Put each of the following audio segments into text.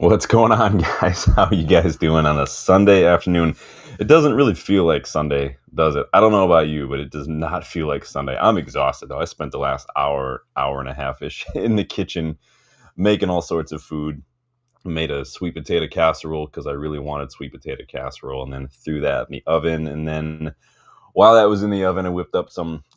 What's going on, guys? How are you guys doing on a Sunday afternoon? It doesn't really feel like Sunday, does it? I don't know about you, but it does not feel like Sunday. I'm exhausted, though. I spent the last hour and a half-ish in the kitchen making all sorts of food. Made a sweet potato casserole because I really wanted sweet potato casserole, and then threw that in the oven. And then while that was in the oven, I whipped up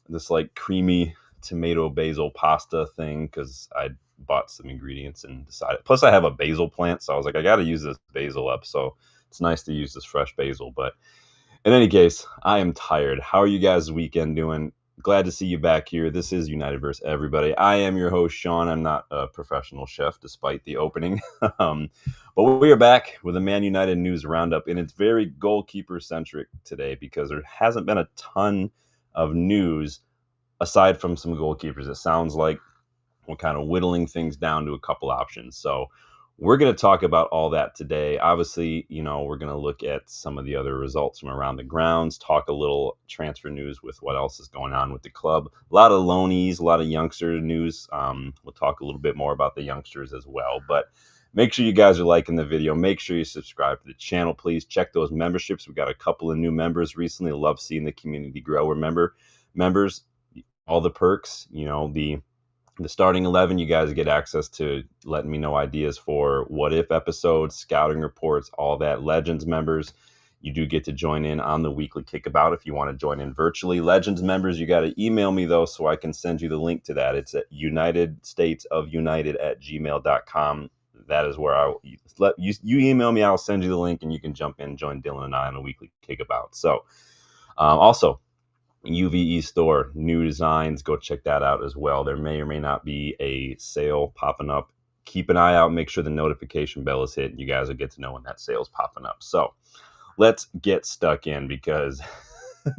this like creamy tomato basil pasta thing because I bought some ingredients and decided. Plus, I have a basil plant, so I was like, I got to use this basil up. So it's nice to use this fresh basil. But in any case, I am tired. How are you guys' weekend doing? Glad to see you back here. This is United versus Everybody. I am your host, Sean. I'm not a professional chef, despite the opening. um, but we are back with a Man United news roundup, and it's very goalkeeper centric today because there hasn't been a ton of news aside from some goalkeepers. It sounds like we're kind of whittling things down to a couple options. So we're going to talk about all that today. Obviously, we're going to look at some of the other results from around the grounds, talk a little transfer news with what else is going on with the club. A lot of loanees, a lot of youngster news. We'll talk a little bit more about the youngsters as well. But make sure you guys are liking the video. Make sure you subscribe to the channel, please. Check those memberships. We got a couple of new members recently. Love seeing the community grow. Remember, members, all the perks, the starting 11, you guys get access to letting me know ideas for what if episodes, scouting reports, all that. Legends members, you do get to join in on the weekly kickabout if you want to join in virtually. Legends members, you got to email me though so I can send you the link to that. It's at unitedstatesofunited@gmail.com. That is where you email me, I'll send you the link and you can jump in and join Dylan and I on a weekly kickabout. So also UVE store, new designs. Go check that out as well. There may or may not be a sale popping up. Keep an eye out. Make sure the notification bell is hit. You guys will get to know when that sale's popping up. So let's get stuck in because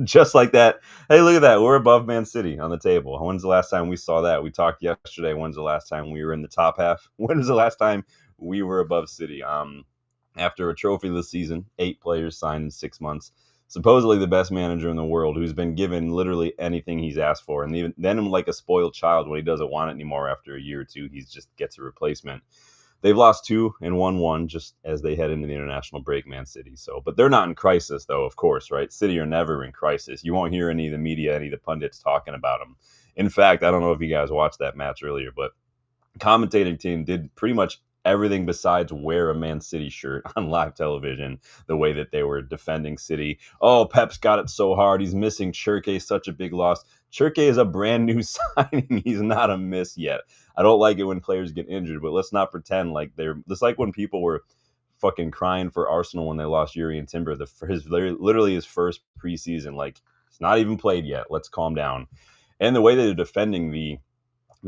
just like that, hey, look at that. We're above Man City on the table. When's the last time we saw that? We talked yesterday. When's the last time we were in the top half? When was the last time we were above City? After a trophyless season, 8 players signed in 6 months. Supposedly the best manager in the world who's been given literally anything he's asked for. And even then, like a spoiled child, when he doesn't want it anymore after a year or two, he just gets a replacement. They've lost 2 and won 1 just as they head into the international break, Man City. So, but they're not in crisis, though, of course, right? City are never in crisis. You won't hear any of the media, any of the pundits talking about them. In fact, I don't know if you guys watched that match earlier, but commentating team did pretty much everything besides wear a Man City shirt on live television, the way that they were defending City. Oh, Pep's got it so hard. He's missing Chirke, such a big loss. Chirke is a brand new signing. He's not a miss yet. I don't like it when players get injured, but let's not pretend like they're just like when people were fucking crying for Arsenal when they lost Yuri and Timber for literally his first preseason. Like, it's not even played yet. Let's calm down. And the way they're defending the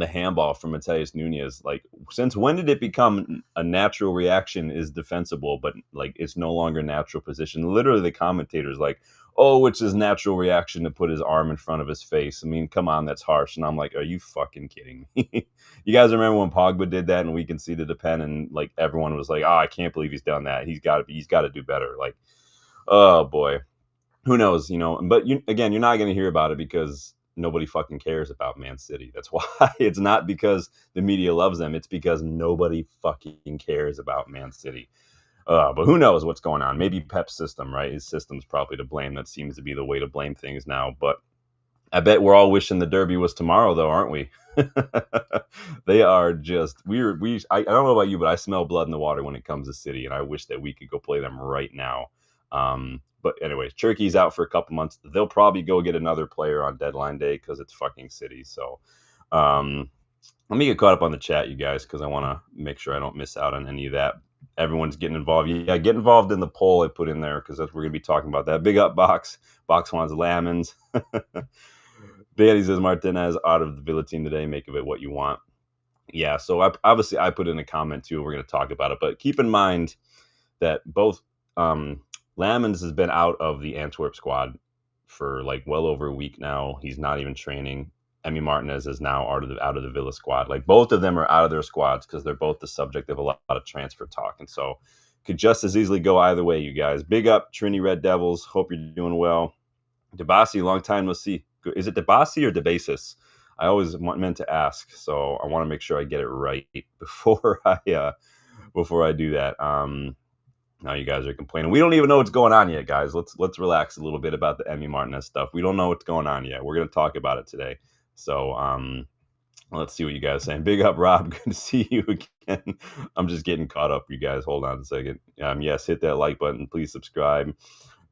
handball from Mateus Nunes, like, since when did it become a natural reaction is defensible, but like it's no longer natural position? Literally the commentators like, oh, it's his natural reaction to put his arm in front of his face. I mean, come on, that's harsh. And I'm like, are you fucking kidding me? You guys remember when Pogba did that and we conceded the pen and like everyone was like, oh, I can't believe he's done that. He's got to do better. Like, oh boy, who knows, but again, you're not going to hear about it because nobody fucking cares about Man City. That's why. It's not because the media loves them. It's because nobody fucking cares about Man City. But who knows what's going on? Maybe Pep's system, right? His system's probably to blame. That seems to be the way to blame things now. But I bet we're all wishing the derby was tomorrow, though, aren't we? They are just I don't know about you, but I smell blood in the water when it comes to City, and I wish that we could go play them right now. But anyways, Turkey's out for a couple months. They'll probably go get another player on deadline day because it's fucking City. So let me get caught up on the chat, you guys, because I want to make sure I don't miss out on any of that. Everyone's getting involved. Yeah, get involved in the poll I put in there because we're going to be talking about that. Big up Box wants Lammens. Danny says Martinez out of the Villa team today. Make of it what you want. Yeah, so obviously I put in a comment too. We're going to talk about it, but keep in mind that both Lammens has been out of the Antwerp squad for like well over a week now. He's not even training. Martinez is now out of the Villa squad. Like, both of them are out of their squads because they're both the subject of a lot of transfer talk, and so could just as easily go either way. You guys, big up Trini Red Devils. Hope you're doing well. Debasi, long time no see. Is it Debasi or Debasis? I always meant to ask, so I want to make sure I get it right before before I do that. Now you guys are complaining. We don't even know what's going on yet, guys. Let's relax a little bit about the Emmy Martinez stuff. We don't know what's going on yet. We're gonna talk about it today. So let's see what you guys are saying. Big up, Rob. Good to see you again. I'm just getting caught up, you guys. Hold on a second. Yes, hit that like button. Please subscribe.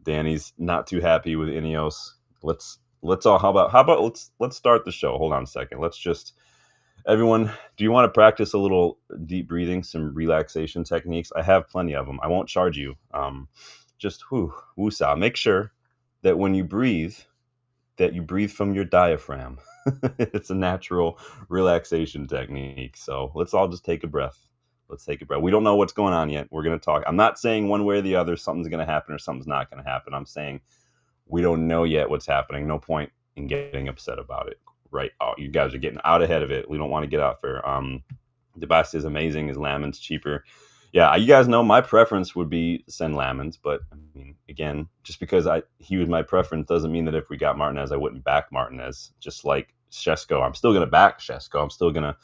Danny's not too happy with Ineos. Let's all. How about let's start the show. Hold on a second. Let's just. Everyone, do you want to practice a little deep breathing, some relaxation techniques? I have plenty of them. I won't charge you. Just woosah. Make sure that when you breathe, that you breathe from your diaphragm. It's a natural relaxation technique. So let's all just take a breath. Let's take a breath. We don't know what's going on yet. We're going to talk. I'm not saying one way or the other something's going to happen or something's not going to happen. I'm saying we don't know yet what's happening. No point in getting upset about it. Right. Oh, you guys are getting out ahead of it. We don't want to get out there. The best is amazing. Is Lammens cheaper? Yeah, you guys know my preference would be send Lammens, but I mean, again, just because he was my preference doesn't mean that if we got Martinez, I wouldn't back Martinez. Just like Shesko, I'm still going to back Shesko. I'm still going to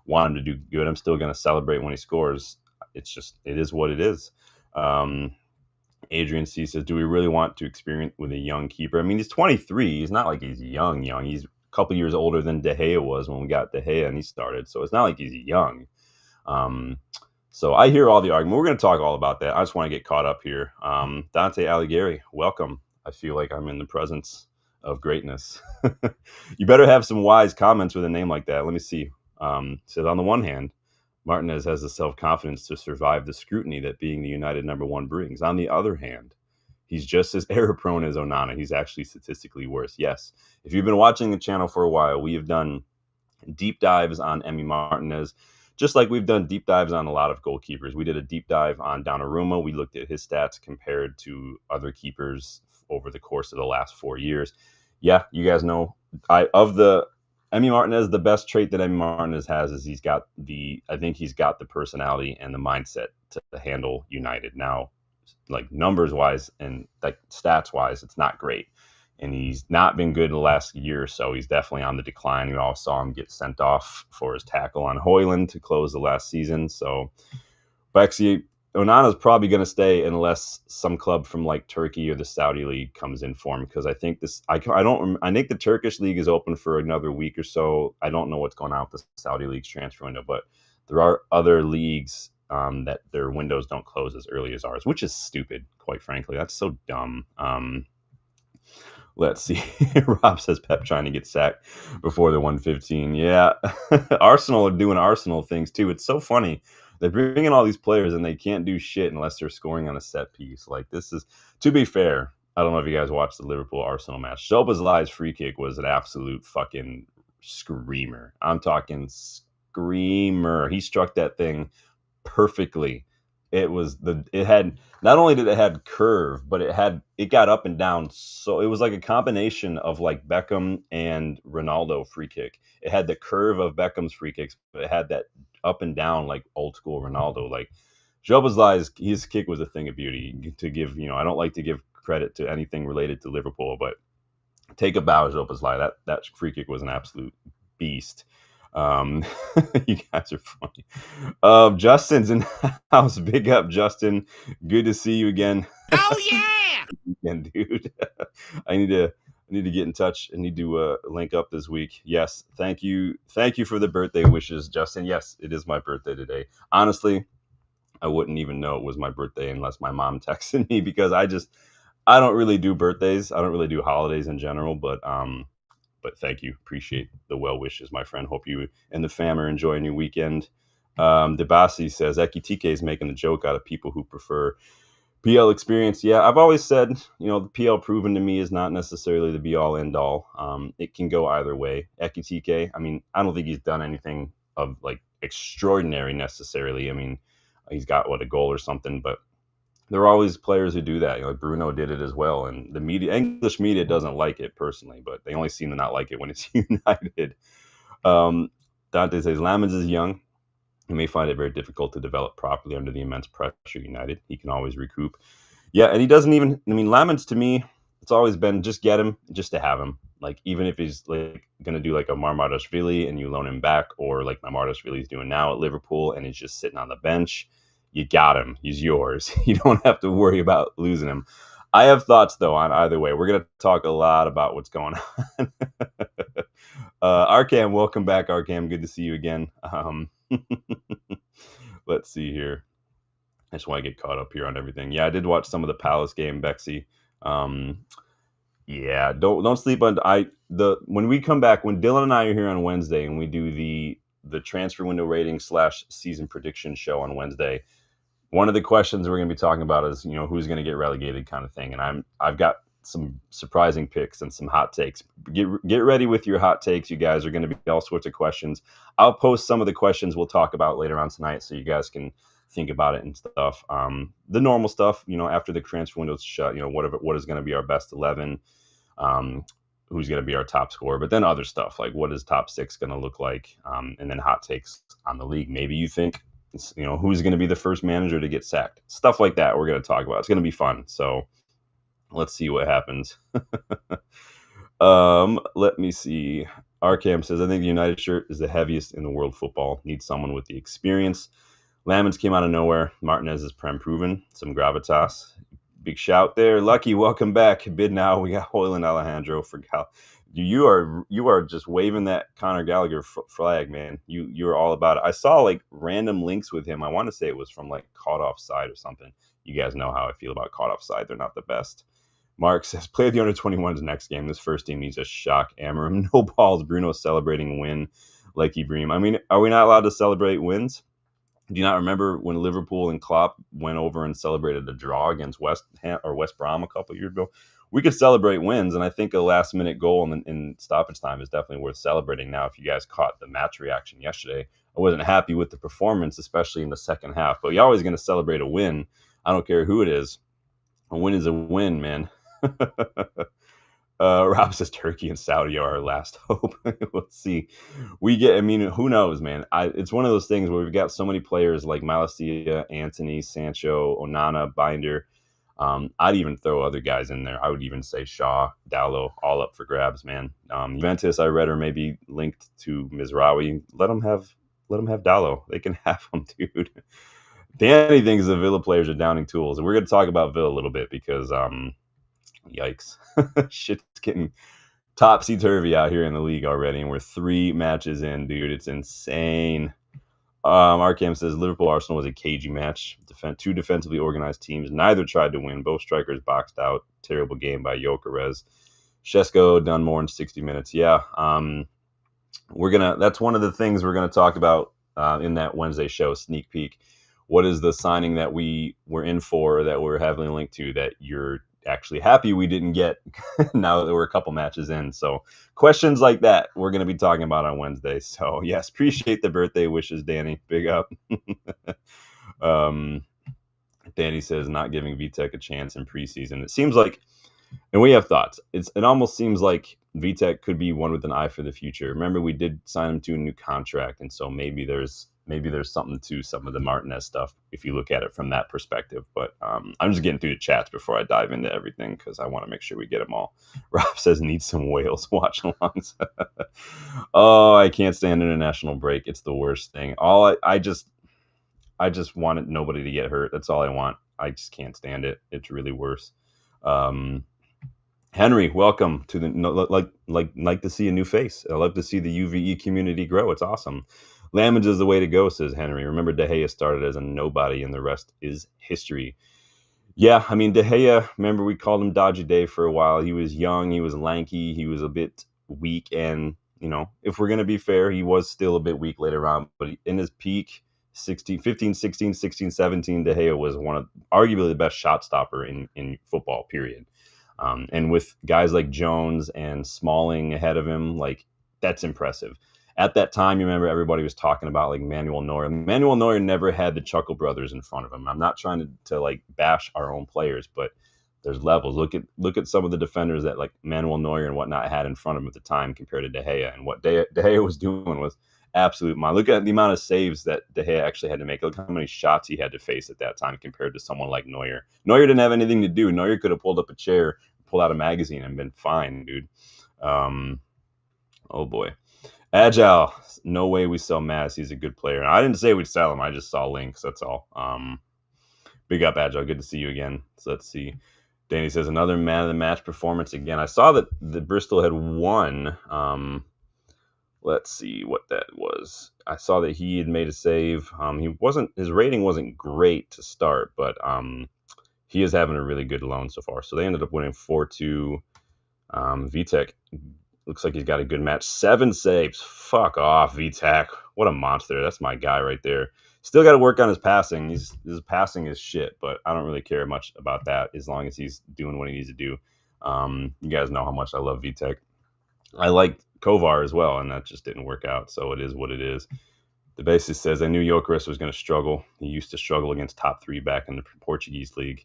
want him to do good. I'm still going to celebrate when he scores. It is what it is. Adrian C says, do we really want to experiment with a young keeper? I mean, he's 23. He's not like he's young. He's a couple years older than De Gea was when we got De Gea and he started. So it's not like he's young. So I hear all the argument. We're going to talk all about that. I just want to get caught up here. Dante Alighieri, welcome. I feel like I'm in the presence of greatness. You better have some wise comments with a name like that. Let me see. Says, on the one hand, Martinez has the self-confidence to survive the scrutiny that being the United number one brings. On the other hand, he's just as error-prone as Onana. He's actually statistically worse. Yes. If you've been watching the channel for a while, we have done deep dives on Emmy Martinez, just like we've done deep dives on a lot of goalkeepers. We did a deep dive on Donnarumma. We looked at his stats compared to other keepers over the course of the last 4 years. Yeah, you guys know, Emmy Martinez, the best trait that Emmy Martinez has is I think he's got the personality and the mindset to handle United. Now, like numbers wise and like stats wise, it's not great. And he's not been good the last year or so. He's definitely on the decline. We all saw him get sent off for his tackle on Højlund to close the last season. So Bexy, Onana's probably going to stay unless some club from like Turkey or the Saudi league comes in for him, because I think I think the Turkish league is open for another week or so. I don't know what's going on with the Saudi league's transfer window, but there are other leagues that their windows don't close as early as ours, which is stupid, quite frankly. That's so dumb. Let's see. Rob says Pep trying to get sacked before the 115. Yeah, Arsenal are doing Arsenal things too. It's so funny. They're bringing all these players and they can't do shit unless they're scoring on a set piece. Like, this is, to be fair, I don't know if you guys watched the Liverpool-Arsenal match. Szoboszlai's free kick was an absolute fucking screamer. I'm talking screamer. He struck that thing perfectly. It had, not only did it have curve, but it got up and down. So it was like a combination of like Beckham and Ronaldo free kick. It had the curve of Beckham's free kicks, but it had that up and down like old school Ronaldo. Like Szoboszlai's, his kick was a thing of beauty. To give, I don't like to give credit to anything related to Liverpool, but take a bow, Szoboszlai. That free kick was an absolute beast. You guys are funny. Justin's in the house. Big up, Justin. Good to see you again. Oh yeah, again, dude. I need to get in touch. I need to link up this week. Yes, thank you for the birthday wishes, Justin. Yes, it is my birthday today. Honestly, I wouldn't even know it was my birthday unless my mom texted me, because I don't really do birthdays. I don't really do holidays in general, but thank you. Appreciate the well wishes, my friend. Hope you and the fam are enjoying your weekend. Debasi says, Ekitike is making a joke out of people who prefer PL experience. Yeah, I've always said, the PL proven to me is not necessarily the be-all, end-all. It can go either way. Ekitike, I mean, I don't think he's done anything of, like, extraordinary necessarily. I mean, he's got, a goal or something, but there are always players who do that. Like Bruno did it as well. And the English media doesn't like it personally, but they only seem to not like it when it's United. Dante says, Lammens is young. He may find it very difficult to develop properly under the immense pressure United. He can always recoup. Yeah, and he doesn't even, Lammens to me, it's always been just get him, just to have him. Like, even if he's like going to do like a Marmarashvili and you loan him back, or like Marmarashvili is doing now at Liverpool and he's just sitting on the bench, you got him. He's yours. You don't have to worry about losing him. I have thoughts, though, on either way. We're going to talk a lot about what's going on. Arkham, welcome back, Arkham. Good to see you again. Let's see here. I just want to get caught up here on everything. Yeah, I did watch some of the Palace game, Bexy. Yeah, don't sleep on when we come back, when Dylan and I are here on Wednesday and we do the transfer window rating / season prediction show on Wednesday. One of the questions we're going to be talking about is, who's going to get relegated kind of thing. And I've got some surprising picks and some hot takes. Get ready with your hot takes. You guys are going to be all sorts of questions. I'll post some of the questions we'll talk about later on tonight so you guys can think about it and stuff. The normal stuff, after the transfer window's shut, what is going to be our best 11, who's going to be our top scorer, but then other stuff like what is top 6 going to look like, and then hot takes on the league. Maybe you think, who's going to be the first manager to get sacked, stuff like that. We're going to talk about. It's going to be fun. So let's see what happens. Let me see. Arkham says, I think the United shirt is the heaviest in the world football. Needs someone with the experience. Lammens came out of nowhere. Martinez is prem proven. Some gravitas. Big shout there. Lucky, welcome back. Bid now. We got Hoyle and Alejandro for Gal. You are just waving that Conor Gallagher flag, man. You're all about it. I saw like random links with him. I want to say it was from like Caught Offside or something. You guys know how I feel about Caught Offside. They're not the best. Mark says, play the under-21s next game. This first team needs a shock. Amorim, no balls. Bruno celebrating a win like Ibrahim. I mean, are we not allowed to celebrate wins? Do you not remember when Liverpool and Klopp went over and celebrated a draw against West Brom a couple of years ago? We could celebrate wins, and I think a last-minute goal in stoppage time is definitely worth celebrating. Now, if you guys caught the match reaction yesterday, I wasn't happy with the performance, especially in the second half. But you're always going to celebrate a win. I don't care who it is. A win is a win, man. Rob says Turkey and Saudi are our last hope. Let's see. Who knows, man? It's one of those things where we've got so many players like Malacia, Anthony, Sancho, Onana, Binder. I'd even throw other guys in there. I would even say Shaw, Dallo, all up for grabs, man. Juventus, I read, are maybe linked to Mizraoui. Let them have Dallo. They can have him, dude. Danny thinks the Villa players are downing tools. And we're going to talk about Villa a little bit because, yikes. Shit's getting topsy-turvy out here in the league already, and we're 3 matches in, dude. It's insane. Arkham says Liverpool-Arsenal was a cagey match. Two defensively organized teams. Neither tried to win. Both strikers boxed out. Terrible game by Gyökeres. Šeško done more in 60 minutes. Yeah. That's one of the things we're going to talk about in that Wednesday show, sneak peek. What is the signing that we were in for, that we're heavily linked to, that you're actually happy we didn't get now that we're a couple matches in? So questions like that we're going to be talking about on Wednesday. So yes, appreciate the birthday wishes, Danny. Big up. Danny says not giving Vitek a chance in preseason. It seems like, and we have thoughts, it almost seems like Vitek could be one with an eye for the future. Remember, we did sign him to a new contract, and so maybe there's something to some of the Martinez stuff if you look at it from that perspective. But I'm just getting through the chats before I dive into everything because I want to make sure we get them all. Rob says need some Wales watch alongs. Oh, I can't stand international break. It's the worst thing. I just wanted nobody to get hurt. That's all I want. I just can't stand it. It's really worse. Henry, welcome to the like to see a new face. I love to see the UVE community grow. It's awesome. Lammens is the way to go, says Henry. Remember, De Gea started as a nobody, and the rest is history. Yeah, I mean, De Gea, remember we called him Dodgy Dave for a while. He was young, he was lanky, he was a bit weak, and, if we're going to be fair, he was still a bit weak later on. But in his peak, 15, 16, 17, De Gea was one of arguably the best shot stopper in football, period. And with guys like Jones and Smalling ahead of him, that's impressive. At that time, you remember everybody was talking about Manuel Neuer. Manuel Neuer never had the Chuckle brothers in front of him. I'm not trying to bash our own players, but there's levels. Look at some of the defenders that Manuel Neuer and whatnot had in front of him at the time compared to De Gea, and what De Gea was doing was absolute mind. Look at the amount of saves that De Gea actually had to make. Look how many shots he had to face at that time compared to someone like Neuer. Neuer didn't have anything to do. Neuer could have pulled up a chair, pulled out a magazine, and been fine, dude. Oh boy. Agile, no way we sell Mass. He's a good player. I didn't say we'd sell him. I just saw links. That's all. Big up, Agile. Good to see you again. So let's see. Danny says another man of the match performance again. I saw that the Bristol had won. Let's see what that was. I saw that he had made a save. His rating wasn't great to start, but he is having a really good loan so far. So they ended up winning 4-2. Vitek looks like he's got a good match. 7 saves. Fuck off, Vitek. What a monster. That's my guy right there. Still got to work on his passing. His passing is shit, but I don't really care much about that as long as he's doing what he needs to do. You guys know how much I love Vitek. I like Kovar as well, and that just didn't work out, so it is what it is. The basis says, I knew Gyökeres was going to struggle. He used to struggle against top 3 back in the Portuguese league.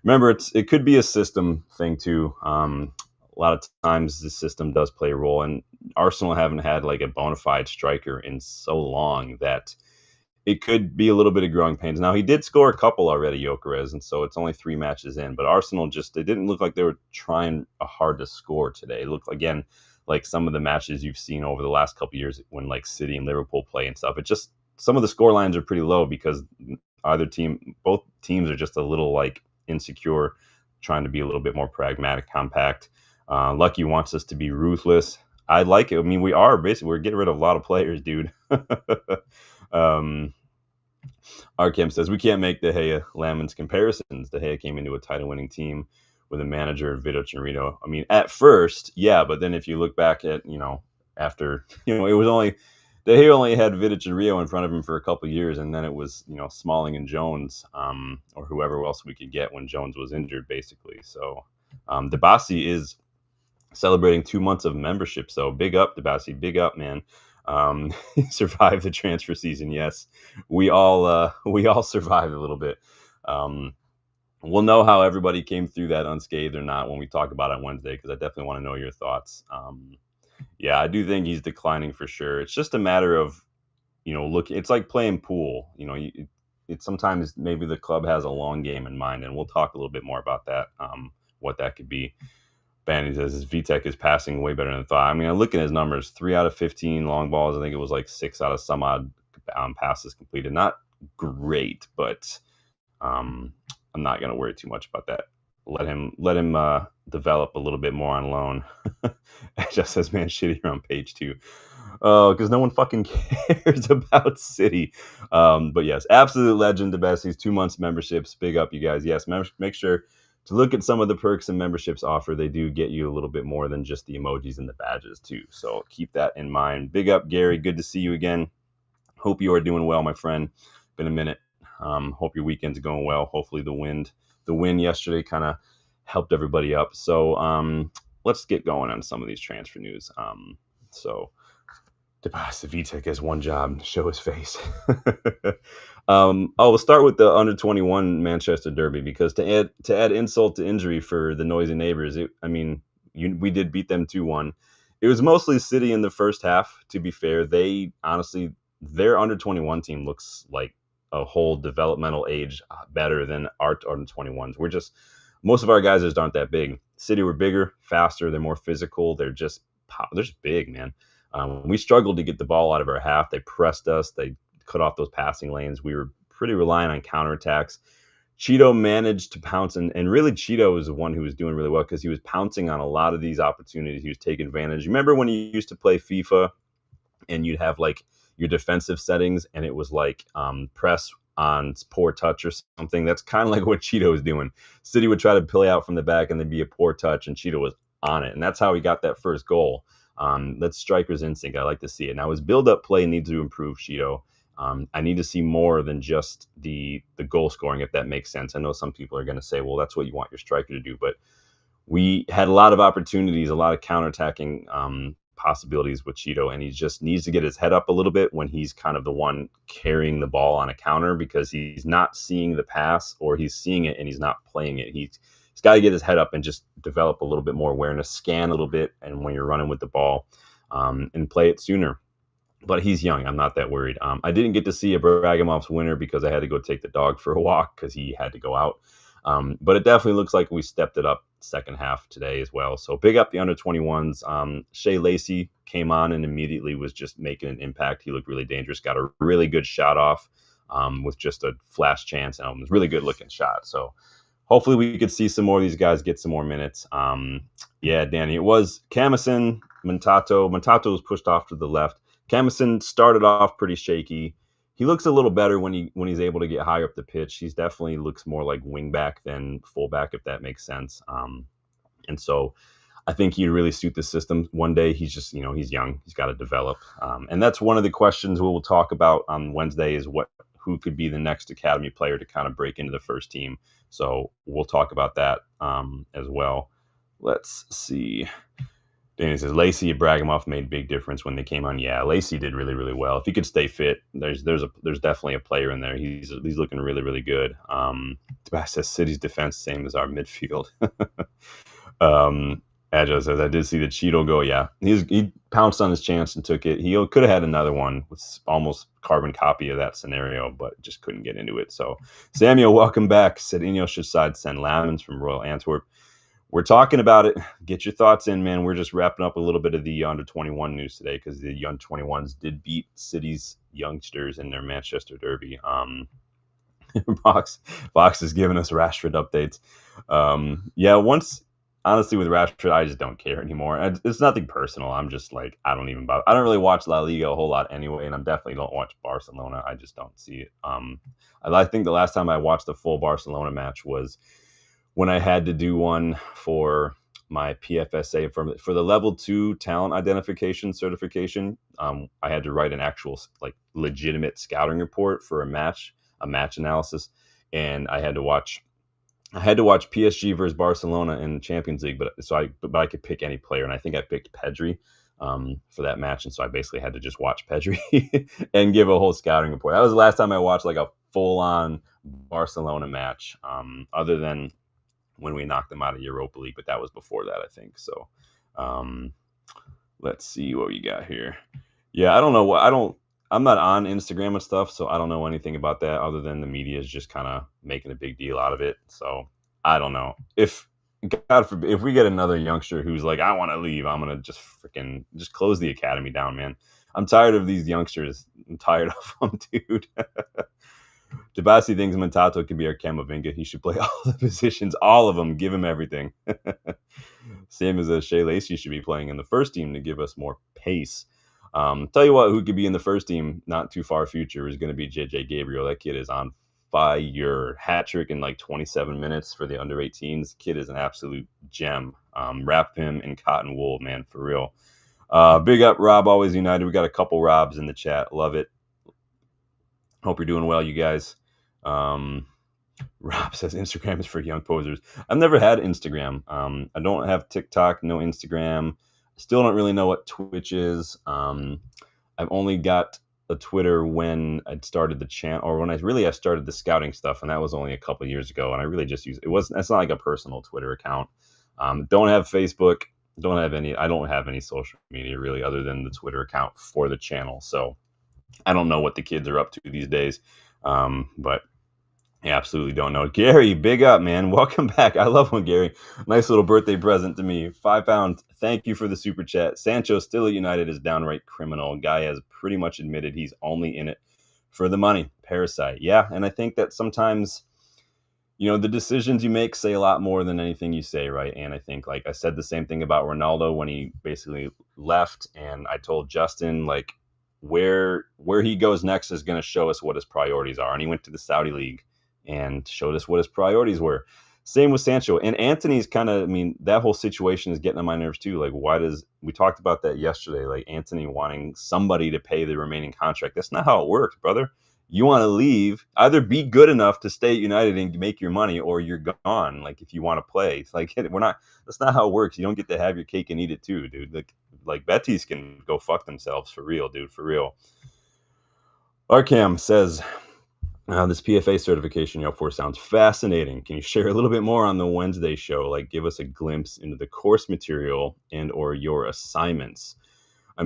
Remember, it could be a system thing, too. A lot of times the system does play a role, and Arsenal haven't had like a bona fide striker in so long that it could be a little bit of growing pains. Now, he did score a couple already, Gyökeres, and so it's only 3 matches in. But Arsenal it didn't look like they were trying hard to score today. It looked, again, like some of the matches you've seen over the last couple of years when like City and Liverpool play and stuff. It just, some of the score lines are pretty low because both teams are just a little like insecure, trying to be a little bit more pragmatic, compact. Lucky wants us to be ruthless. I like it. I mean, we're getting rid of a lot of players, dude. Arkham says we can't make De Gea Lammens comparisons. De Gea came into a title-winning team with a manager, Vidic and Rito. I mean, at first, yeah, but then if you look back at, after, it was only, De Gea only had Vidic and Rio in front of him for a couple of years, and then it was, Smalling and Jones, or whoever else we could get when Jones was injured, basically. So Debasi is celebrating 2 months of membership, so big up, Debasi, big up, man. He survived the transfer season. Yes, we all survived a little bit. We'll know how everybody came through that unscathed or not when we talk about it on Wednesday, because I definitely want to know your thoughts. Yeah, I do think he's declining for sure. It's just a matter of, look, it's like playing pool. It's sometimes maybe the club has a long game in mind, and we'll talk a little bit more about that, what that could be. Bandy says his VTech is passing way better than thought. I mean, I look at his numbers: 3 out of 15 long balls. I think it was like 6 out of some odd passes completed. Not great, but I'm not gonna worry too much about that. Let him develop a little bit more on loan. It just says Man City here on page 2. Oh, because no one fucking cares about City. But yes, absolute legend. The best. He's 2 months memberships. Big up, you guys. Yes, make sure to look at some of the perks and memberships offer. They do get you a little bit more than just the emojis and the badges too. So keep that in mind. Big up, Gary. Good to see you again. Hope you are doing well, my friend. Been a minute. Hope your weekend's going well. Hopefully the win yesterday kind of helped everybody up. So let's get going on some of these transfer news. So Debasi Vitek has one job: show his face. We'll start with the under 21 Manchester Derby, because to add insult to injury for the noisy neighbors, we did beat them 2-1. It was mostly City in the first half. To be fair, their under 21 team looks like a whole developmental age better than our under 21s. Most of our guys just aren't that big. City were bigger, faster, they're more physical. They're just big, man. We struggled to get the ball out of our half. They pressed us. They cut off those passing lanes. We were pretty reliant on counterattacks. Cheeto managed to pounce, and really Cheeto was the one who was doing really well, because he was pouncing on a lot of these opportunities. He was taking advantage. You remember when you used to play FIFA and you'd have like your defensive settings and it was like press on poor touch or something? That's kind of like what Cheeto was doing. City would try to play out from the back and there'd be a poor touch, and Cheeto was on it. And that's how he got that first goal. That's striker's instinct. I like to see it. Now his build-up play needs to improve, Cheeto. I need to see more than just the goal scoring, if that makes sense. I know some people are going to say, well, that's what you want your striker to do. But we had a lot of opportunities, a lot of counterattacking possibilities with Cheeto, and he just needs to get his head up a little bit when he's kind of the one carrying the ball on a counter, because he's not seeing the pass, or he's seeing it and he's not playing it. He's got to get his head up and just develop a little bit more awareness, scan a little bit, and when you're running with the ball, and play it sooner. But he's young. I'm not that worried. I didn't get to see a Bragamov's winner because I had to go take the dog for a walk because he had to go out. But it definitely looks like we stepped it up second half today as well. So big up the under 21s. Shea Lacey came on and immediately was just making an impact. He looked really dangerous, got a really good shot off with just a flash chance, and it was a really good looking shot. So hopefully we could see some more of these guys get some more minutes. Yeah, Danny, it was Camison, Montato. Montato was pushed off to the left. Camison started off pretty shaky. He looks a little better when he's able to get higher up the pitch. He's definitely looks more like wingback than fullback, if that makes sense. And so I think he'd really suit the system. One day he's just, he's young. He's got to develop. And that's one of the questions we will talk about on Wednesday is who could be the next academy player to kind of break into the first team. So we'll talk about that as well. Let's see. Danny says Lacey Bragamoff made big difference when they came on. Yeah, Lacey did really, really well. If he could stay fit, there's definitely a player in there. He's looking really, really good. Says City's defense same as our midfield. Agile says I did see the Cheeto go. Yeah, he pounced on his chance and took it. He could have had another one with almost carbon copy of that scenario, but just couldn't get into it. So Samuel, welcome back. Said Ineos should send Lammens from Royal Antwerp. We're talking about it. Get your thoughts in, man. We're just wrapping up a little bit of the under 21 news today because the under 21s did beat City's youngsters in their Manchester Derby. Box is giving us Rashford updates. Honestly, with Rashford, I just don't care anymore. It's nothing personal. I'm just like, I don't even bother. I don't really watch La Liga a whole lot anyway, and I definitely don't watch Barcelona. I just don't see it. I think the last time I watched a full Barcelona match was when I had to do one for my PFSA for the level 2 talent identification certification. I had to write an actual legitimate scouting report for a match analysis, and I had to watch PSG versus Barcelona in Champions League, but I could pick any player, and I think I picked Pedri for that match, and so I basically had to just watch Pedri and give a whole scouting report. That was the last time I watched like a full-on Barcelona match, other than when we knocked them out of Europa League, but that was before that, I think. So let's see what we got here. Yeah, I don't know I'm not on Instagram and stuff, so I don't know anything about that other than the media is just kind of making a big deal out of it. So I don't know. If God forbid, if we get another youngster who's like, I want to leave, I'm going to just close the academy down, man. I'm tired of these youngsters. I'm tired of them, dude. Tabasi thinks Montato could be our Camavinga. He should play all the positions, all of them. Give him everything. Same as Shea Lacey should be playing in the first team to give us more pace. Tell you what, who could be in the first team not too far future is going to be JJ Gabriel. That kid is on fire. Hat trick in like 27 minutes for the under 18s. Kid is an absolute gem. Wrap him in cotton wool, man, for real. Big up, Rob, always united. We got a couple Robs in the chat. Love it. Hope you're doing well, you guys. Rob says Instagram is for young posers. I've never had Instagram. I don't have TikTok, no Instagram. Still don't really know what Twitch is. I've only got a Twitter when I started the channel, or when I started the scouting stuff, and that was only a couple years ago. And I really just use it. It's not like a personal Twitter account. Don't have Facebook. I don't have any social media really, other than the Twitter account for the channel. So I don't know what the kids are up to these days. But I absolutely don't know. Gary, big up, man. Welcome back. I love when Gary, nice little birthday present to me. £5. Thank you for the super chat. Sancho still at United is downright criminal. Guy has pretty much admitted he's only in it for the money. Parasite. Yeah. And I think that sometimes, the decisions you make say a lot more than anything you say, right? And I think, like I said the same thing about Ronaldo when he basically left, and I told Justin, like, where he goes next is going to show us what his priorities are. And he went to the Saudi League and showed us what his priorities were. Same with Sancho. And Anthony's that whole situation is getting on my nerves too. Like, we talked about that yesterday, like Anthony wanting somebody to pay the remaining contract. That's not how it works, brother. You want to leave, either be good enough to stay at United and make your money, or you're gone. Like, if you want to play, it's like, that's not how it works. You don't get to have your cake and eat it too, dude. Like Betis can go fuck themselves for real, dude, for real. Arcam says, this PFA certification you're up for sounds fascinating. Can you share a little bit more on the Wednesday show? Like, give us a glimpse into the course material and or your assignments. So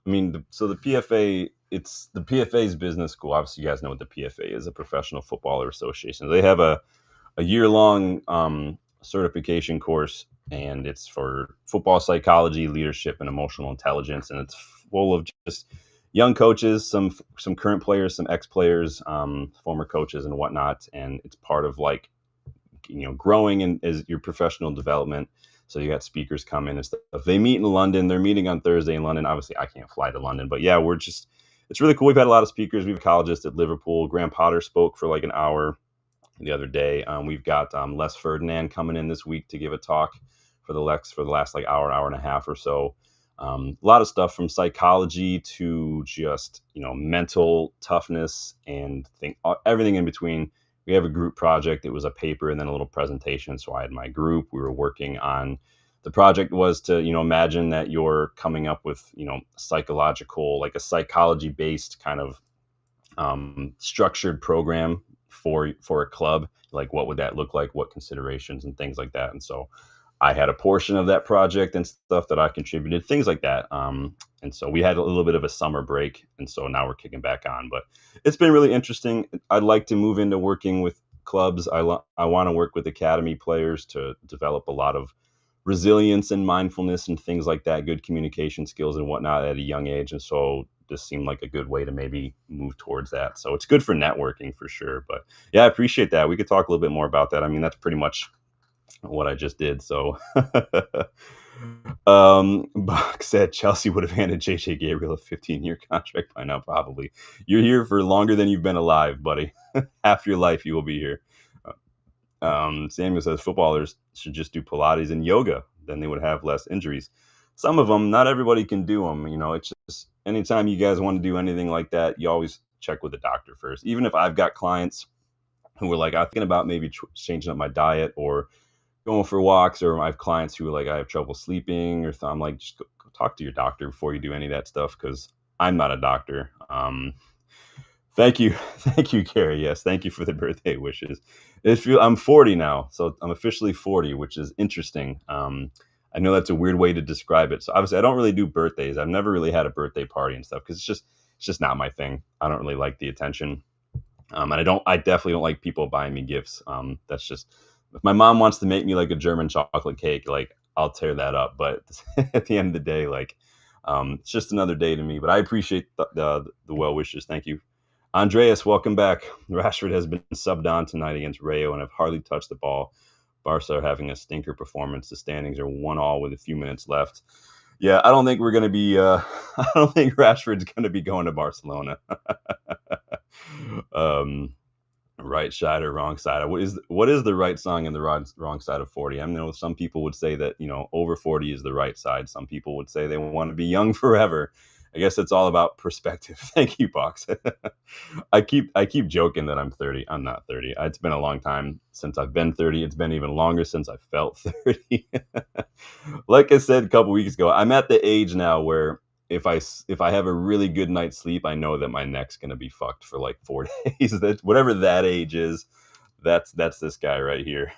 the PFA, it's the PFA's business school. Obviously, you guys know what the PFA is, a Professional Footballer Association. They have a year-long certification course, and it's for football psychology, leadership, and emotional intelligence. And it's full of just young coaches, some current players, some ex-players, former coaches, and whatnot. And it's part of like growing in as your professional development. So you got speakers come in and stuff. They meet in London. They're meeting on Thursday in London. Obviously, I can't fly to London, but yeah, it's really cool. We've had a lot of speakers. We have psychologists at Liverpool. Graham Potter spoke for like an hour the other day. We've got Les Ferdinand coming in this week to give a talk for the last like hour and a half or so. A lot of stuff from psychology to just mental toughness and everything in between. We have a group project. It was a paper and then a little presentation. So I had my group. We were working on the project was to imagine that you're coming up with psychological, like a psychology based kind of structured program for a club. Like what would that look like, what considerations and things like that. And so I had a portion of that project and stuff that I contributed, things like that. And so we had a little bit of a summer break, and so now we're kicking back on. But it's been really interesting. I'd like to move into working with clubs. I want to work with academy players to develop a lot of resilience and mindfulness and things like that, good communication skills and whatnot at a young age. And so this seemed like a good way to maybe move towards that. So it's good for networking for sure. But yeah, I appreciate that. We could talk a little bit more about that. I mean, that's pretty much what I just did. So Bach said Chelsea would have handed JJ Gabriel a 15-year contract by now. Probably. You're here for longer than you've been alive, buddy. Half your life you will be here. Samuel says footballers should just do Pilates and yoga, then they would have less injuries. Some of them, not everybody can do them. It's just anytime you guys want to do anything like that, you always check with the doctor first. Even if I've got clients who are like, I'm thinking about maybe changing up my diet or going for walks, or I have clients who are like, I have trouble sleeping, or I'm like, just go talk to your doctor before you do any of that stuff, because I'm not a doctor. Thank you, Carrie. Yes, thank you for the birthday wishes. I'm 40 now, so I'm officially 40, which is interesting. I know that's a weird way to describe it. So obviously, I don't really do birthdays. I've never really had a birthday party and stuff because it's just not my thing. I don't really like the attention, and I definitely don't like people buying me gifts. That's just, if my mom wants to make me like a German chocolate cake, like I'll tear that up. But at the end of the day, like it's just another day to me. But I appreciate the well wishes. Thank you. Andreas, welcome back. Rashford has been subbed on tonight against Rayo and have hardly touched the ball. Barca are having a stinker performance. The standings are 1-1 with a few minutes left. Yeah, I don't think we're going to be. I don't think Rashford's going to be going to Barcelona. Right side or wrong side? What is the right song and the wrong side of 40? I know some people would say that over 40 is the right side. Some people would say they want to be young forever. I guess it's all about perspective. Thank you, Box. I keep joking that I'm 30. I'm not 30. It's been a long time since I've been 30. It's been even longer since I felt 30. Like I said a couple weeks ago, I'm at the age now where if I have a really good night's sleep, I know that my neck's gonna be fucked for like 4 days. That whatever that age is, that's this guy right here.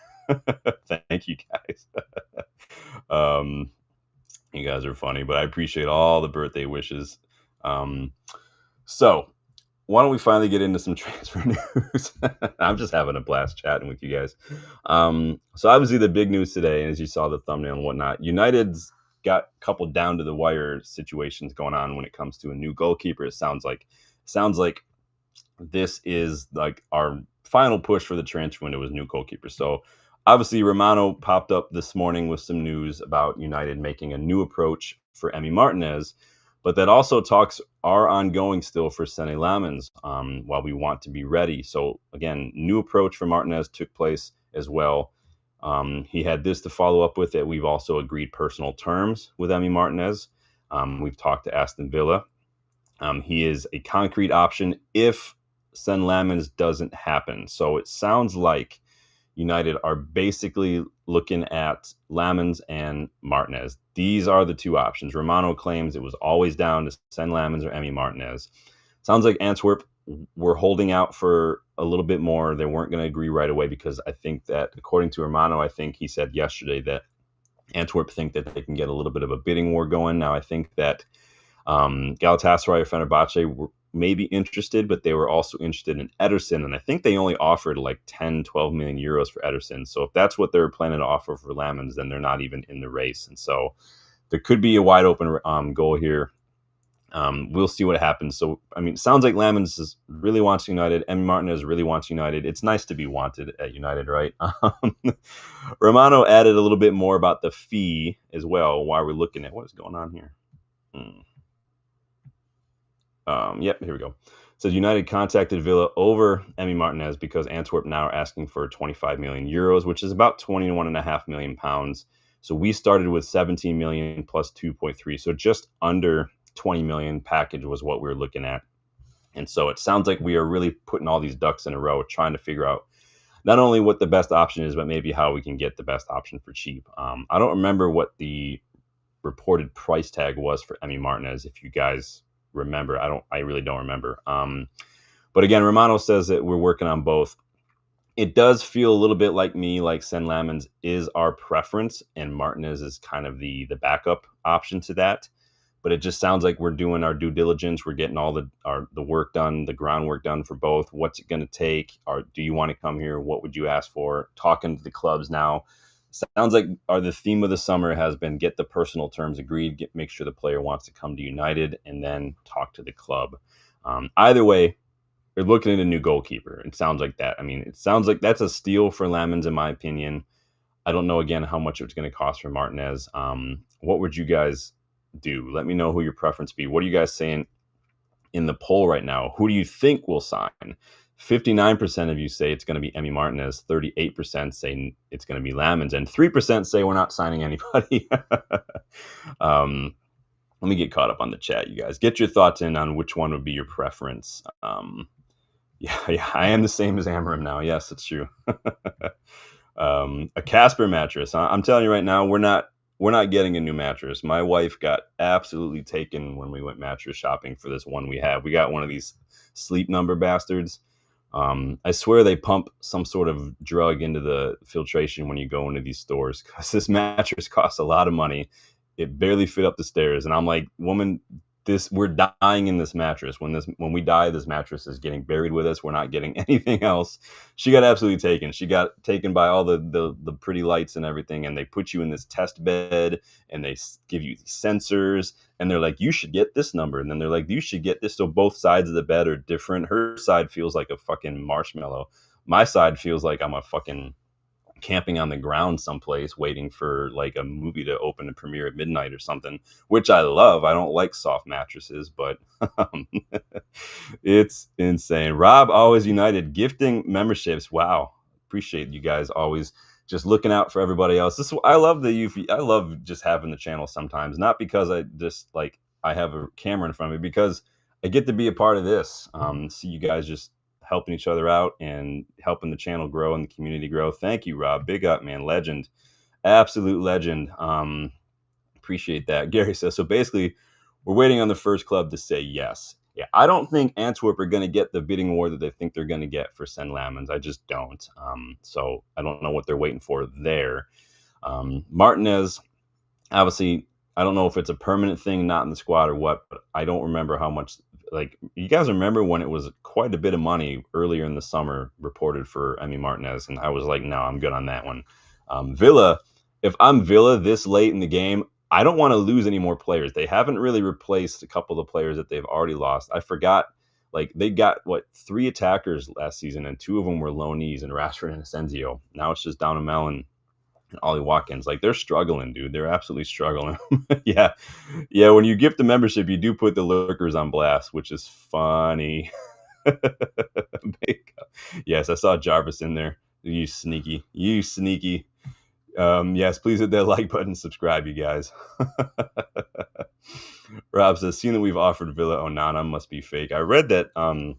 Thank you, guys. You guys are funny, but I appreciate all the birthday wishes. So why don't we finally get into some transfer news? I'm just having a blast chatting with you guys. So obviously the big news today, and as you saw the thumbnail and whatnot, United's got a couple down to the wire situations going on when it comes to a new goalkeeper. It sounds like this is like our final push for the transfer window was new goalkeeper. So obviously, Romano popped up this morning with some news about United making a new approach for Emi Martinez, but that also talks are ongoing still for Sene Lammens while we want to be ready. So again, new approach for Martinez took place as well. He had this to follow up with that we've also agreed personal terms with Emi Martinez. We've talked to Aston Villa. He is a concrete option if Sene Lammens doesn't happen. So it sounds like United are basically looking at Lammens and Martinez. These are the two options. Romano claims it was always down to Sene Lammens or Emi Martinez. Sounds like Antwerp were holding out for a little bit more. They weren't going to agree right away because I think that, according to Romano, I think he said yesterday that Antwerp think that they can get a little bit of a bidding war going. Now, I think that Galatasaray or Fenerbahce maybe interested, but they were also interested in Ederson. And I think they only offered like 10, 12 million euros for Ederson. So if that's what they're planning to offer for Lammens, then they're not even in the race. And so there could be a wide open goal here. We'll see what happens. So, I mean, it sounds like Lammens is really wants United. Emi Martinez really wants United. It's nice to be wanted at United, right? Romano added a little bit more about the fee as well while we're looking at what is going on here. Yep, here we go. It says United contacted Villa over Emi Martinez because Antwerp now are asking for 25 million euros, which is about 21.5 million pounds. So we started with 17 million plus 2.3. So just under 20 million package was what we were looking at. And so it sounds like we are really putting all these ducks in a row, trying to figure out not only what the best option is, but maybe how we can get the best option for cheap. I don't remember what the reported price tag was for Emi Martinez. If you guys remember, I really don't remember. But again, Romano says that we're working on both. It does feel a little bit like me, like Sen Lammens is our preference, and Martinez is kind of the backup option to that. But it just sounds like we're doing our due diligence. We're getting all the work done, the groundwork done for both. What's it going to take? Or do you want to come here? What would you ask for? Talking to the clubs now. Sounds like the theme of the summer has been get the personal terms agreed, make sure the player wants to come to United, and then talk to the club. Either way, they're looking at a new goalkeeper. It sounds like that. I mean, it sounds like that's a steal for Lammens, in my opinion. I don't know, again, how much it's going to cost for Martinez. What would you guys do? Let me know who your preference be. What are you guys saying in the poll right now? Who do you think will sign? 59% of you say it's going to be Emi Martinez. 38% say it's going to be Lammens, and 3% say we're not signing anybody. Let me get caught up on the chat, you guys. Get your thoughts in on which one would be your preference. Yeah, I am the same as Amorim now. Yes, it's true. A Casper mattress. I'm telling you right now, we're not getting a new mattress. My wife got absolutely taken when we went mattress shopping for this one we have. We got one of these Sleep Number bastards. I swear they pump some sort of drug into the filtration when you go into these stores, because this mattress costs a lot of money. It barely fit up the stairs, and I'm like, woman, we're dying in this mattress. When we die, this mattress is getting buried with us. We're not getting anything else. She got absolutely taken. She got taken by all the pretty lights and everything, and they put you in this test bed, and they give you these sensors, and they're like, you should get this number, and then they're like, you should get this. So both sides of the bed are different. Her side feels like a fucking marshmallow. My side feels like I'm a fucking camping on the ground someplace waiting for like a movie to open and premiere at midnight or something, which I love. I don't like soft mattresses, but it's insane. Rob, always United, gifting memberships. Wow. Appreciate you guys always just looking out for everybody else. I love the UV. I love just having the channel sometimes, not because I have a camera in front of me, because I get to be a part of this. See you guys just helping each other out and helping the channel grow and the community grow. Thank you, Rob. Big up, man. Legend. Absolute legend. Appreciate that. Gary says, so basically, we're waiting on the first club to say yes. Yeah, I don't think Antwerp are going to get the bidding war that they think they're going to get for Sen Lammens. I just don't. So I don't know what they're waiting for there. Martinez, obviously, I don't know if it's a permanent thing, not in the squad or what, but I don't remember how much. Like, you guys remember when it was quite a bit of money earlier in the summer reported for Emi Martinez, and I was like, no, I'm good on that one. Villa, if I'm Villa this late in the game, I don't want to lose any more players. They haven't really replaced a couple of the players that they've already lost. I forgot, like, they got, 3 attackers last season, and 2 of them were loanees, and Rashford and Asensio. Now it's just Donnarumma and Ollie Watkins. Like, they're struggling, dude. They're absolutely struggling. Yeah. When you gift the membership, you do put the lurkers on blast, which is funny. Yes, I saw Jarvis in there. You sneaky. Yes, please hit that like button, subscribe, you guys. Rob says, seeing that we've offered Villa Onana must be fake. I read that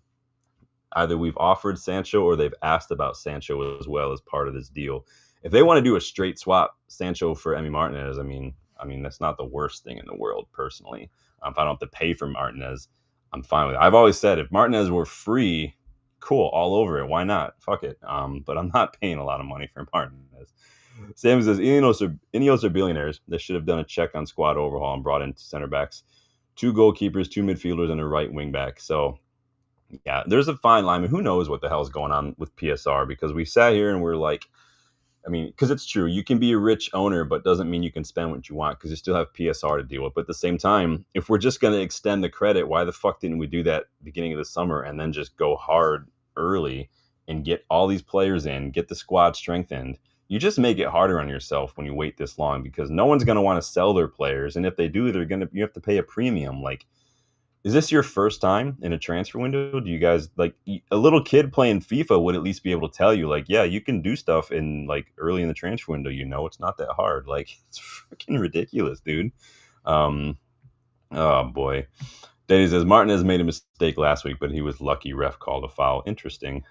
either we've offered Sancho or they've asked about Sancho as well as part of this deal. If they want to do a straight swap, Sancho for Emi Martinez, I mean, that's not the worst thing in the world, personally. If I don't have to pay for Martinez, I'm fine with it. I've always said, if Martinez were free, cool, all over it. Why not? Fuck it. But I'm not paying a lot of money for Martinez. Sam says, Ineos are billionaires. They should have done a check on squad overhaul and brought in center backs 2 goalkeepers, 2 midfielders, and a right wing back. So yeah, there's a fine line. I mean, who knows what the hell's going on with PSR, because we sat here and we're like, I mean, because it's true, you can be a rich owner, but doesn't mean you can spend what you want, because you still have PSR to deal with. But at the same time, if we're just going to extend the credit, why the fuck didn't we do that beginning of the summer and then just go hard early and get all these players in, get the squad strengthened? You just make it harder on yourself when you wait this long, because no one's going to want to sell their players, and if they do, you have to pay a premium. Like, is this your first time in a transfer window? Do you guys, like, a little kid playing FIFA would at least be able to tell you, like, yeah, you can do stuff in, like, early in the transfer window. It's not that hard. Like, it's freaking ridiculous, dude. Oh boy. Daddy says Martinez made a mistake last week, but he was lucky ref called a foul. Interesting.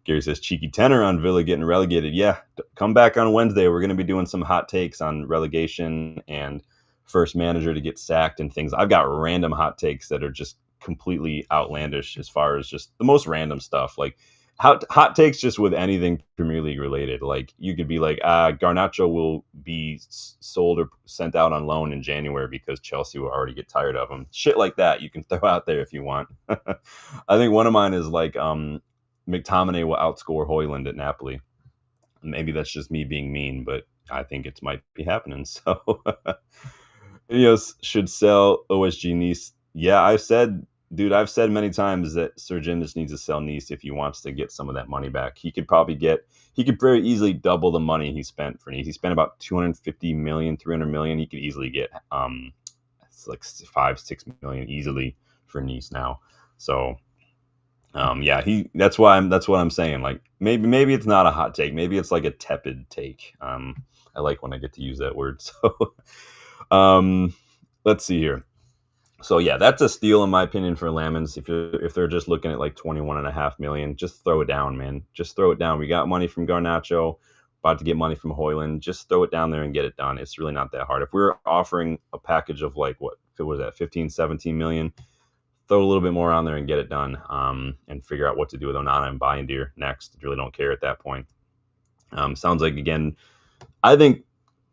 Gary says cheeky tenor on Villa getting relegated. Yeah, come back on Wednesday. We're going to be doing some hot takes on relegation and first manager to get sacked and things. I've got random hot takes that are just completely outlandish, as far as just the most random stuff. Like hot takes just with anything Premier League related. Like, you could be like, Garnacho will be sold or sent out on loan in January because Chelsea will already get tired of him. Shit like that you can throw out there if you want. I think one of mine is like, McTominay will outscore Højlund at Napoli. Maybe that's just me being mean, but I think it might be happening. So Ineos should sell OSG Nice. Yeah, I've said many times that Sir Jim just needs to sell Nice if he wants to get some of that money back. He could very easily double the money he spent for Nice. He spent about 250 million, 300 million. He could easily get it's like 5-6 million easily for Nice now. So yeah, that's what I'm saying. Like, maybe it's not a hot take. Maybe it's like a tepid take. I like when I get to use that word. So let's see here. So yeah, that's a steal in my opinion for Lammens. If they're just looking at like 21.5 million, just throw it down, man. Just throw it down. We got money from Garnacho, about to get money from Højlund. Just throw it down there and get it done. It's really not that hard. If we're offering a package of like, what was that, 15, 17 million, throw a little bit more on there and get it done, and figure out what to do with Onana and Bayindir next. Really don't care at that point. Sounds like, again, I think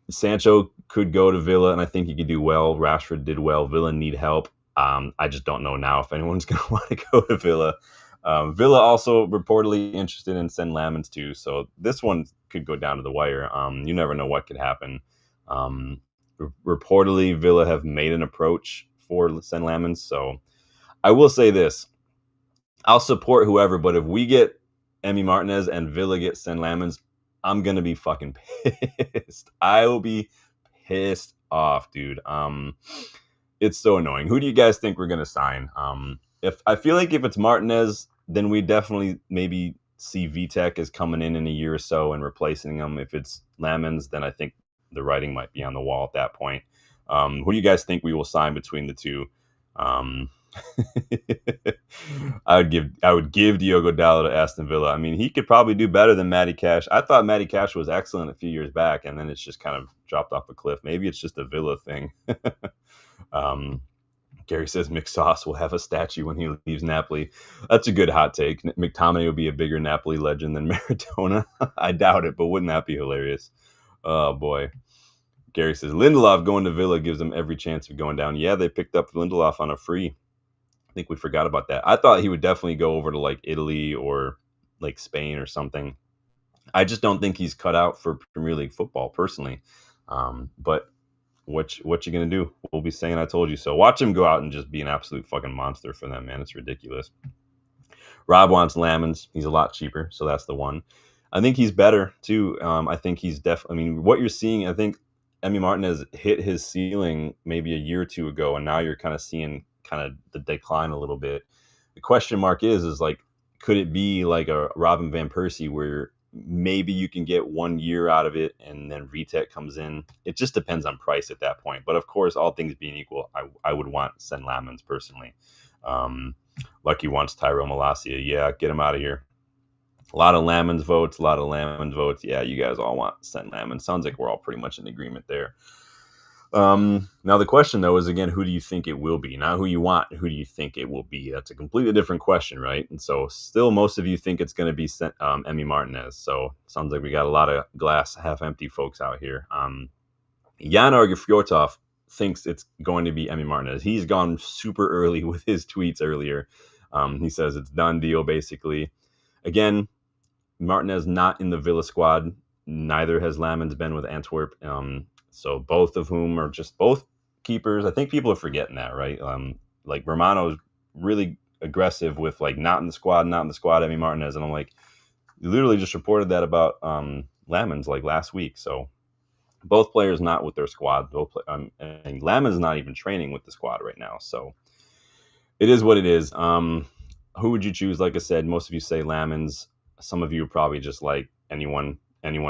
Sancho could go to Villa, and I think he could do well. Rashford did well. Villa need help. I just don't know now if anyone's going to want to go to Villa. Villa also reportedly interested in Sen Lammens too, so this one could go down to the wire. You never know what could happen. Reportedly, Villa have made an approach for Sen Lammens, so I will say this. I'll support whoever, but if we get Emi Martinez and Villa get Sen Lammens, I'm going to be fucking pissed. I will be pissed off, dude. It's so annoying. Who do you guys think we're going to sign? I feel like if it's Martinez, then we definitely maybe see Vitek as coming in a year or so and replacing him. If it's Lammens, then I think the writing might be on the wall at that point. Who do you guys think we will sign between the two? I would give Diogo Dalot to Aston Villa. I mean, he could probably do better than Matty Cash. I thought Matty Cash was excellent a few years back, and then it's just kind of dropped off a cliff. Maybe it's just a Villa thing. Gary says Mick Sauce will have a statue when he leaves Napoli. That's a good hot take. McTominay will be a bigger Napoli legend than Maradona. I doubt it, but wouldn't that be hilarious? Oh boy. Gary says Lindelof going to Villa gives them every chance of going down. Yeah, they picked up Lindelof on a free. I think we forgot about that. I thought he would definitely go over to like Italy or like Spain or something. I just don't think he's cut out for Premier League football personally. But what you gonna do? We'll be saying I told you so. Watch him go out and just be an absolute fucking monster for them, man. It's ridiculous. Rob wants Lammens. He's a lot cheaper, so that's the one. I think he's better too. I think he's definitely. I mean, what you're seeing, I think Emi Martinez hit his ceiling maybe a year or two ago, and now you're kind of seeing kind of the decline a little bit. The question mark is like, could it be like a Robin Van Persie where maybe you can get 1 year out of it and then Vitek comes in? It just depends on price at that point. But of course, all things being equal, I would want Sen Lammens personally. Lucky wants Tyrell Malacia. Yeah, get him out of here. A lot of Lammens votes. Yeah, you guys all want Sen Lammens. Sounds like we're all pretty much in agreement there. Now the question though is, again, who do you think it will be? Not who you want, who do you think it will be? That's a completely different question, right? And so still most of you think it's going to be Emi Martinez. So sounds like we got a lot of glass half empty folks out here. Jan Fjortov thinks it's going to be Emi Martinez. He's gone super early with his tweets earlier. He says it's done deal, basically. Again, Martinez not in the Villa squad. Neither has Lammens been with Antwerp. So both of whom are just both keepers. I think people are forgetting that, right? Like Romano's really aggressive with like not in the squad, Emi Martinez. And I'm like, you literally just reported that about Lammens like last week. So both players not with their squad. And Lammens not even training with the squad right now. So it is what it is. Who would you choose? Like I said, most of you say Lammens. Some of you are probably just like anyone's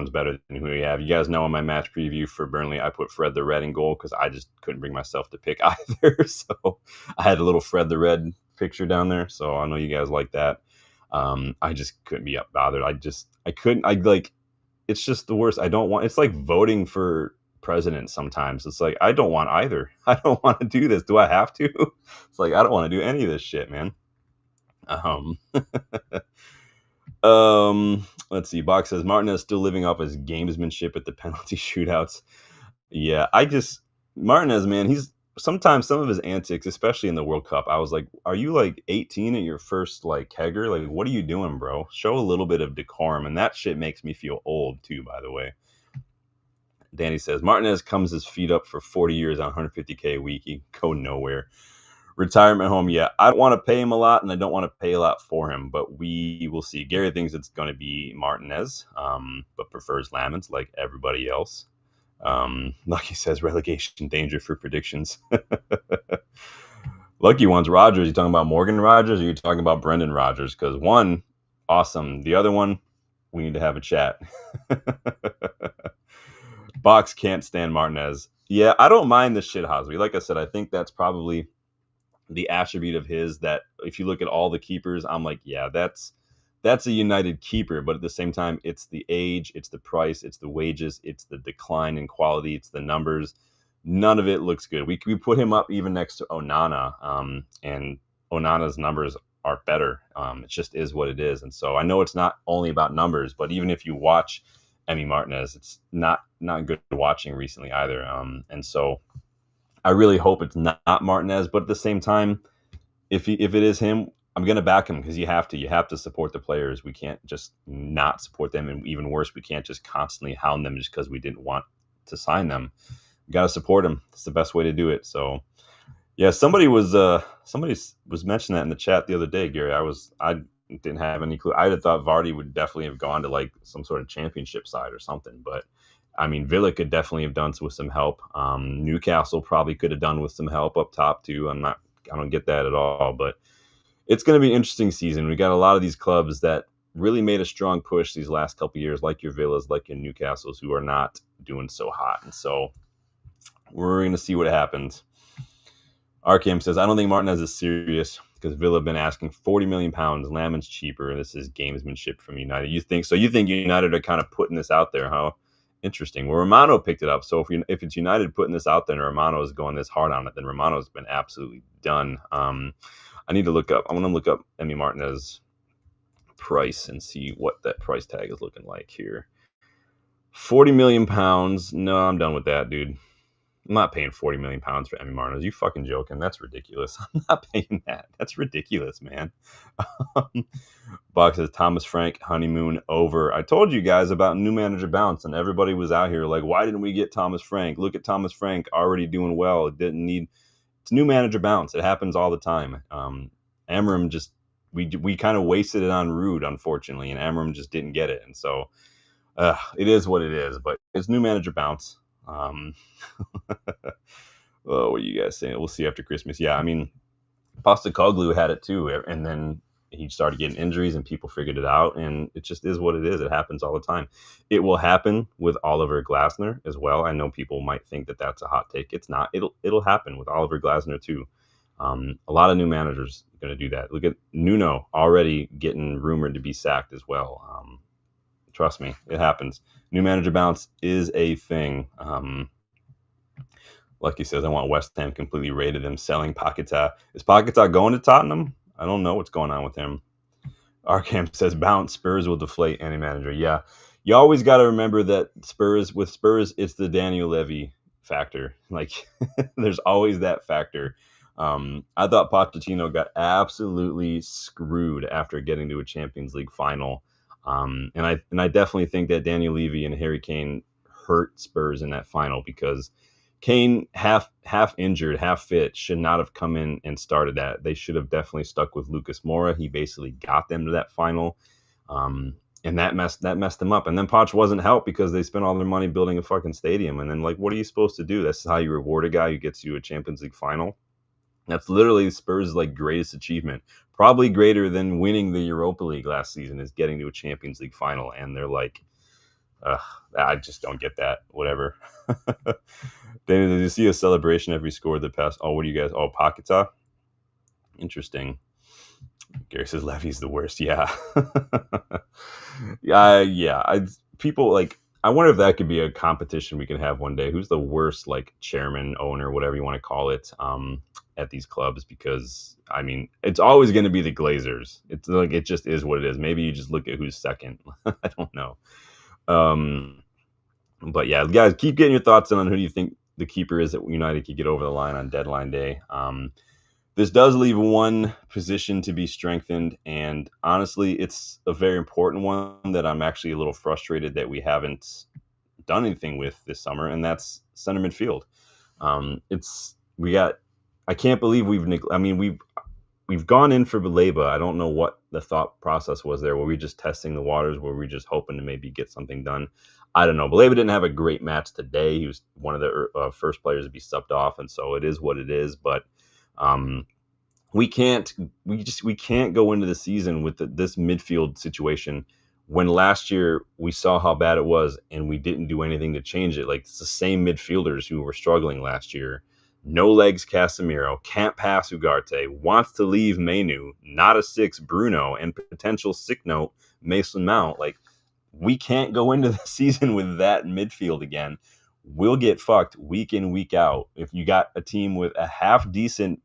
better than who you have. You guys know in my match preview for Burnley, I put Fred the Red in goal because I just couldn't bring myself to pick either. So I had a little Fred the Red picture down there. So I know you guys like that. I just couldn't be bothered. It's just the worst. It's like voting for president sometimes. It's like, I don't want either. I don't want to do this. Do I have to? It's like, I don't want to do any of this shit, man. Let's see. Box says Martinez still living off his gamesmanship at the penalty shootouts. Yeah, Martinez, man, sometimes some of his antics, especially in the World Cup, I was like, are you like 18 at your first like kegger? Like, what are you doing, bro? Show a little bit of decorum. And that shit makes me feel old too, by the way. Danny says Martinez comes his feet up for 40 years on 150K a week. He go nowhere. Retirement home, yeah. I don't want to pay him a lot, and I don't want to pay a lot for him, but we will see. Gary thinks it's going to be Martinez, but prefers Lammens like everybody else. Lucky says relegation danger for predictions. Lucky ones, Rogers. You talking about Morgan Rogers, or you talking about Brendan Rogers? Because one, awesome. The other one, we need to have a chat. Box can't stand Martinez. Yeah, I don't mind the shit Hosby. Like I said, I think that's probably the attribute of his that if you look at all the keepers, I'm like, yeah, that's a United keeper. But at the same time, it's the age, it's the price, it's the wages, it's the decline in quality, it's the numbers. None of it looks good. We put him up even next to Onana, and Onana's numbers are better. It just is what it is. And so I know it's not only about numbers, but even if you watch Emi Martinez, it's not good watching recently either. And so I really hope it's not Martinez, but at the same time, if it is him, I'm going to back him because you have to support the players. We can't just not support them. And even worse, we can't just constantly hound them just because we didn't want to sign them. We got to support them. It's the best way to do it. So yeah, somebody was mentioning that in the chat the other day, Gary. I didn't have any clue. I'd have thought Vardy would definitely have gone to like some sort of championship side or something, but I mean, Villa could definitely have done with some help. Newcastle probably could have done with some help up top too. I don't get that at all, but it's going to be an interesting season. We got a lot of these clubs that really made a strong push these last couple of years, like your Villas, like your Newcastles, who are not doing so hot. And so we're going to see what happens. Arkham says, I don't think Martinez is serious because Villa have been asking £40 million. Lammens cheaper. This is gamesmanship from United. You think United are kind of putting this out there, huh? Interesting. Well, Romano picked it up. So if it's United putting this out there and Romano is going this hard on it, then Romano's been absolutely done. I'm going to look up Emi Martinez's price and see what that price tag is looking like here. £40 million. No, I'm done with that, dude. I'm not paying £40 million for Emi Martinez. You fucking joking? That's ridiculous. I'm not paying that. That's ridiculous, man. Box says Thomas Frank honeymoon over. I told you guys about new manager bounce, and everybody was out here like, why didn't we get Thomas Frank? Look at Thomas Frank already doing well. It's new manager bounce. It happens all the time. Amorim just we kind of wasted it on Rude, unfortunately, and Amorim just didn't get it. And so it is what it is. But it's new manager bounce. What are you guys saying? We'll see after Christmas. Yeah, I mean, Postecoglou had it too, and then he started getting injuries, and people figured it out, and it just is what it is. It happens all the time. It will happen with Oliver Glasner as well. I know people might think that that's a hot take. It's not. It'll happen with Oliver Glasner too. A lot of new managers are going to do that. Look at Nuno already getting rumored to be sacked as well. Trust me, it happens. New manager bounce is a thing. Lucky says, I want West Ham completely rated them selling Paquetá. Is Paquetá going to Tottenham? I don't know what's going on with him. Arkham says, bounce. Spurs will deflate any manager. Yeah. You always got to remember that with Spurs, it's the Daniel Levy factor. Like, there's always that factor. I thought Pochettino got absolutely screwed after getting to a Champions League final. And I definitely think that Daniel Levy and Harry Kane hurt Spurs in that final, because Kane, half injured, half fit, should not have come in and started that. They should have definitely stuck with Lucas Moura. He basically got them to that final. And that messed them up. And then Poch wasn't helped because they spent all their money building a fucking stadium. And then, like, what are you supposed to do? That's how you reward a guy who gets you a Champions League final. That's literally Spurs' like greatest achievement, probably greater than winning the Europa League last season, is getting to a Champions League final. And they're like, I just don't get that. Whatever. Did you see a celebration after he scored the pass? Oh, what do you guys? Oh, Paquetá. Interesting. Gary says Levy's the worst. Yeah. Yeah. People like, I wonder if that could be a competition we can have one day. Who's the worst, like, chairman, owner, whatever you want to call it, at these clubs? Because I mean, it's always going to be the Glazers. It's like, it just is what it is. Maybe you just look at who's second. I don't know. But yeah, guys, keep getting your thoughts in on who do you think the keeper is that United could get over the line on deadline day. This does leave one position to be strengthened, and honestly, it's a very important one that I'm actually a little frustrated that we haven't done anything with this summer, and that's center midfield. I can't believe we've gone in for Baleba. I don't know what the thought process was there. Were we just testing the waters? Were we just hoping to maybe get something done? I don't know. Baleba didn't have a great match today. He was one of the first players to be subbed off, and so it is what it is. But we can't go into the season with this midfield situation when last year we saw how bad it was and we didn't do anything to change it. Like, it's the same midfielders who were struggling last year. No legs Casemiro, can't pass Ugarte, wants to leave Mainu, not a 6 Bruno, and potential sick note Mason Mount. Like, we can't go into the season with that midfield again. We'll get fucked week in, week out. If you got a team with a half decent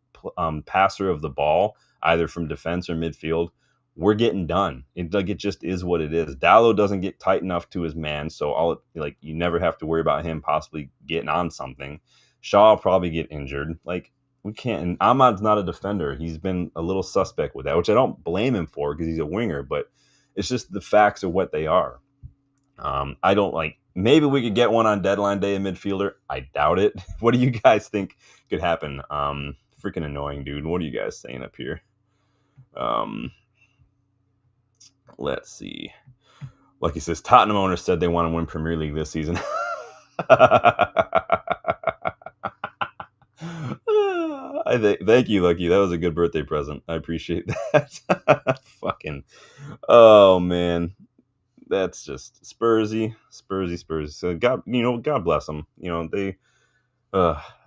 passer of the ball, either from defense or midfield, we're getting done. It just is what it is. Dallo doesn't get tight enough to his man, so you never have to worry about him possibly getting on something. Shaw will probably get injured. Like, we can't. And Ahmad's not a defender. He's been a little suspect with that, which I don't blame him for because he's a winger, but it's just the facts of what they are. I don't like. Maybe we could get one on deadline day, a midfielder. I doubt it. What do you guys think could happen? Freaking annoying, dude. What are you guys saying up here? Let's see. Like he says, Tottenham owners said they want to win Premier League this season. Thank you, Lucky. That was a good birthday present. I appreciate that. Fucking, oh man, that's just Spursy. So God bless them. They,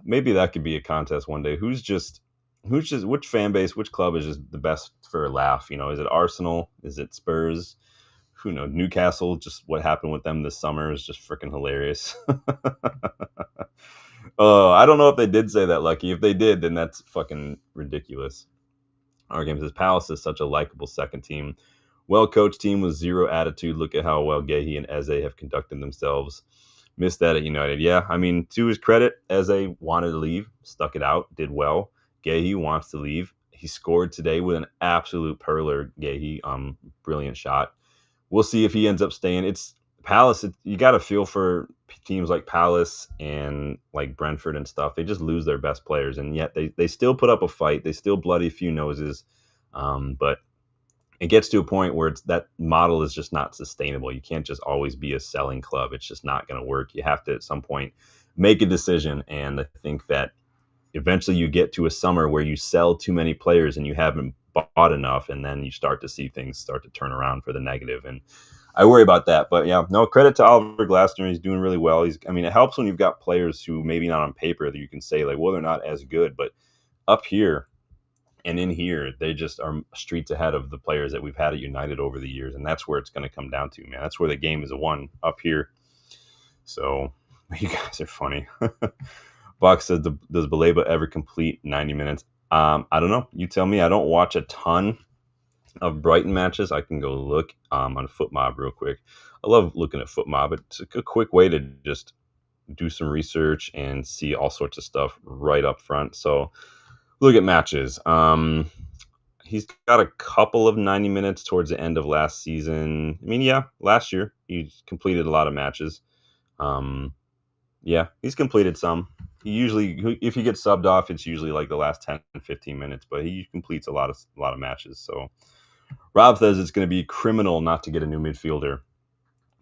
maybe that could be a contest one day. Which fan base, which club is just the best for a laugh? Is it Arsenal? Is it Spurs? Who knows? Newcastle, just what happened with them this summer is just freaking hilarious. Oh, I don't know if they did say that, Lucky. If they did, then that's fucking ridiculous. Our game says Palace is such a likable second team. Well-coached team with zero attitude. Look at how well Guehi and Eze have conducted themselves. Missed that at United. Yeah, I mean, to his credit, Eze wanted to leave, stuck it out, did well. Guehi wants to leave. He scored today with an absolute perler, Guehi. Brilliant shot. We'll see if he ends up staying. It's Palace. You got to feel for teams like Palace and like Brentford and stuff. They just lose their best players, and yet they still put up a fight. They still bloody a few noses, but it gets to a point where that model is just not sustainable. You can't just always be a selling club. It's just not going to work. You have to at some point make a decision, and I think that eventually you get to a summer where you sell too many players and you haven't bought enough, and then you start to see things start to turn around for the negative. And I worry about that. But yeah, no, credit to Oliver Glasner. He's doing really well. It helps when you've got players who maybe not on paper that you can say like, well, they're not as good, but up here and in here, they just are streets ahead of the players that we've had at United over the years. And that's where it's going to come down to, man. That's where the game is a one up here. So you guys are funny. Box says, does Baleba ever complete 90 minutes? I don't know. You tell me. I don't watch a ton of Brighton matches. I can go look on FootMob real quick. I love looking at FootMob. It's a quick way to just do some research and see all sorts of stuff right up front. So look at matches. He's got a couple of 90 minutes towards the end of last season. I mean, yeah, last year he completed a lot of matches. Yeah, he's completed some. He usually, if he gets subbed off, it's usually like the last 10, 15 minutes, but he completes a lot of matches. So Rob says it's going to be criminal not to get a new midfielder.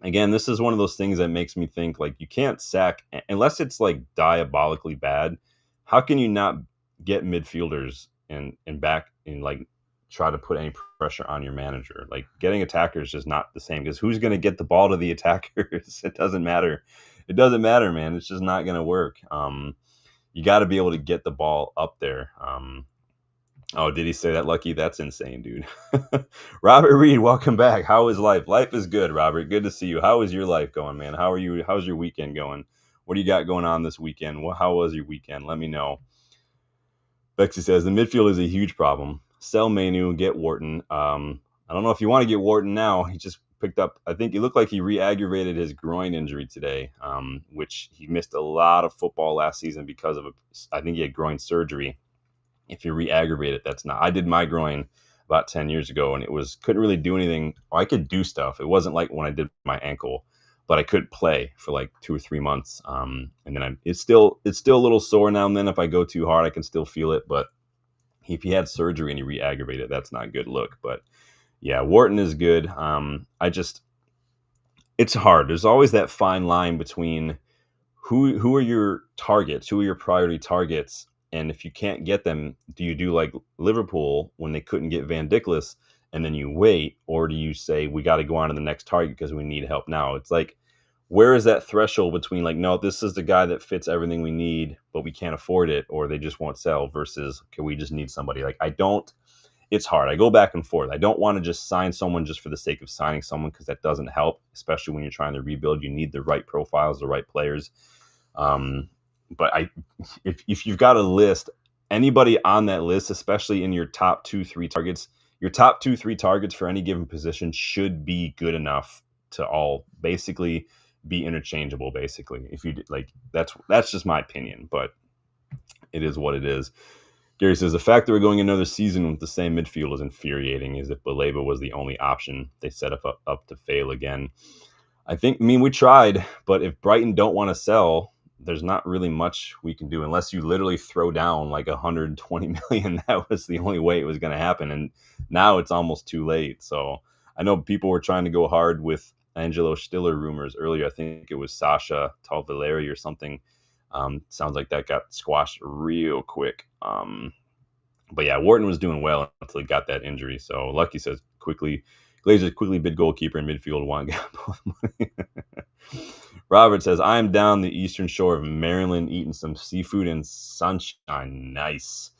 Again, this is one of those things that makes me think, like, you can't sack unless it's like diabolically bad. How can you not get midfielders and back and like try to put any pressure on your manager? Like, getting attackers is just not the same, because who's going to get the ball to the attackers? It doesn't matter. It doesn't matter, man. It's just not going to work. You got to be able to get the ball up there. Oh, did he say that, Lucky? That's insane, dude. Robert Reed, welcome back. How is life? Life is good, Robert. Good to see you. How is your life going, man? How are you? How's your weekend going? What do you got going on this weekend? How was your weekend? Let me know. Bexy says the midfield is a huge problem. Sell Manu, get Wharton. I don't know if you want to get Wharton now. He just picked up, I think it looked like he re-aggravated his groin injury today, which he missed a lot of football last season because of, I think he had groin surgery. If you re-aggravate it, that's not. I did my groin about 10 years ago, and couldn't really do anything. I could do stuff. It wasn't like when I did my ankle, but I couldn't play for like 2 or 3 months. And then it's still a little sore now and then. If I go too hard, I can still feel it. But if he had surgery and he re-aggravated it, that's not a good look. But yeah, Wharton is good. It's hard. There's always that fine line between who are your targets, who are your priority targets. And if you can't get them, do you do like Liverpool when they couldn't get Van Dijk and then you wait? Or do you say, we got to go on to the next target because we need help now? It's like, where is that threshold between like, no, this is the guy that fits everything we need, but we can't afford it, or they just won't sell, versus, okay, we just need somebody. Like, it's hard. I go back and forth. I don't want to just sign someone just for the sake of signing someone, because that doesn't help, especially when you're trying to rebuild. You need the right profiles, the right players. But if you've got a list, anybody on that list, especially in your top 2-3 targets, your top 2-3 targets for any given position should be good enough to all basically be interchangeable. Basically, if you like, that's just my opinion, but it is what it is. Gary says the fact that we're going another season with the same midfield is infuriating, as if Baleba was the only option. They set up to fail again. I mean, we tried, but if Brighton don't want to sell, there's not really much we can do unless you literally throw down like 120 million. That was the only way it was going to happen. And now it's almost too late. So I know people were trying to go hard with Angelo Stiller rumors earlier. I think it was Sasha Talvaleri or something. Sounds like that got squashed real quick. But yeah, Wharton was doing well until he got that injury. So Lucky says Glazers quickly bid goalkeeper in midfield, want money. Robert says, I am down the eastern shore of Maryland eating some seafood and sunshine. Nice.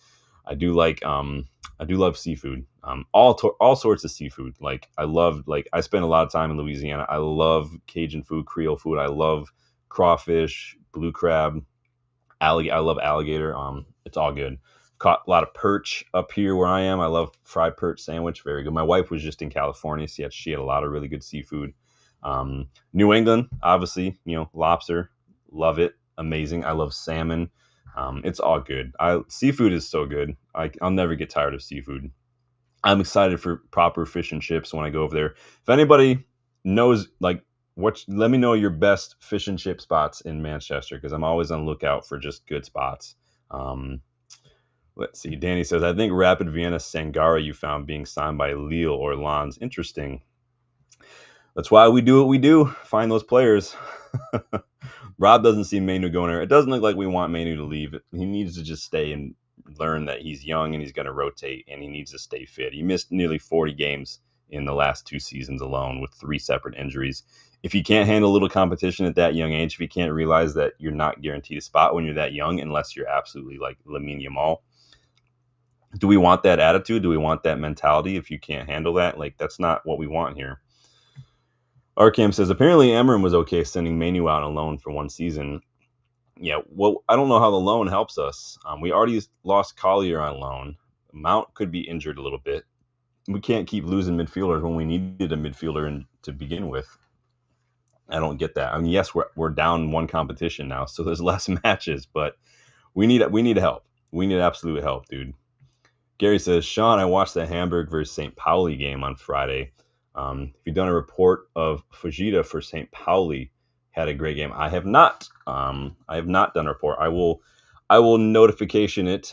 I do love seafood. All sorts of seafood. Like, I spend a lot of time in Louisiana. I love Cajun food, Creole food. I love crawfish, blue crab, alligator. I love alligator. It's all good. Caught a lot of perch up here where I am. I love fried perch sandwich. Very good. My wife was just in California, so she had a lot of really good seafood. New England, obviously, lobster. Love it. Amazing. I love salmon. It's all good. Seafood is so good. I'll never get tired of seafood. I'm excited for proper fish and chips when I go over there. If anybody knows, like, let me know your best fish and chip spots in Manchester, because I'm always on the lookout for just good spots. Let's see. Danny says, I think Rapid Vienna Sangara you found being signed by Lille or Lens. Interesting. That's why we do what we do. Find those players. Rob doesn't see Manu going there. It doesn't look like we want Manu to leave. He needs to just stay and learn that he's young and he's going to rotate, and he needs to stay fit. He missed nearly 40 games in the last 2 seasons alone with 3 separate injuries. If you can't handle a little competition at that young age, if you can't realize that you're not guaranteed a spot when you're that young, unless you're absolutely like Lamine Yamal, do we want that attitude? Do we want that mentality? If you can't handle that, like, that's not what we want here. Arkham says, apparently Amorim was okay sending Manu out on loan for 1 season. Yeah, well, I don't know how the loan helps us. We already lost Collier on loan. Mount could be injured a little bit. We can't keep losing midfielders when we needed a midfielder to begin with. I don't get that. I mean, yes, we're down one competition now, so there's less matches, but we need help. We need absolute help, dude. Gary says, Sean, I watched the Hamburg versus St. Pauli game on Friday. Have you done a report of Fujita for St. Pauli? Had a great game. I have not. I have not done a report. I will notification it.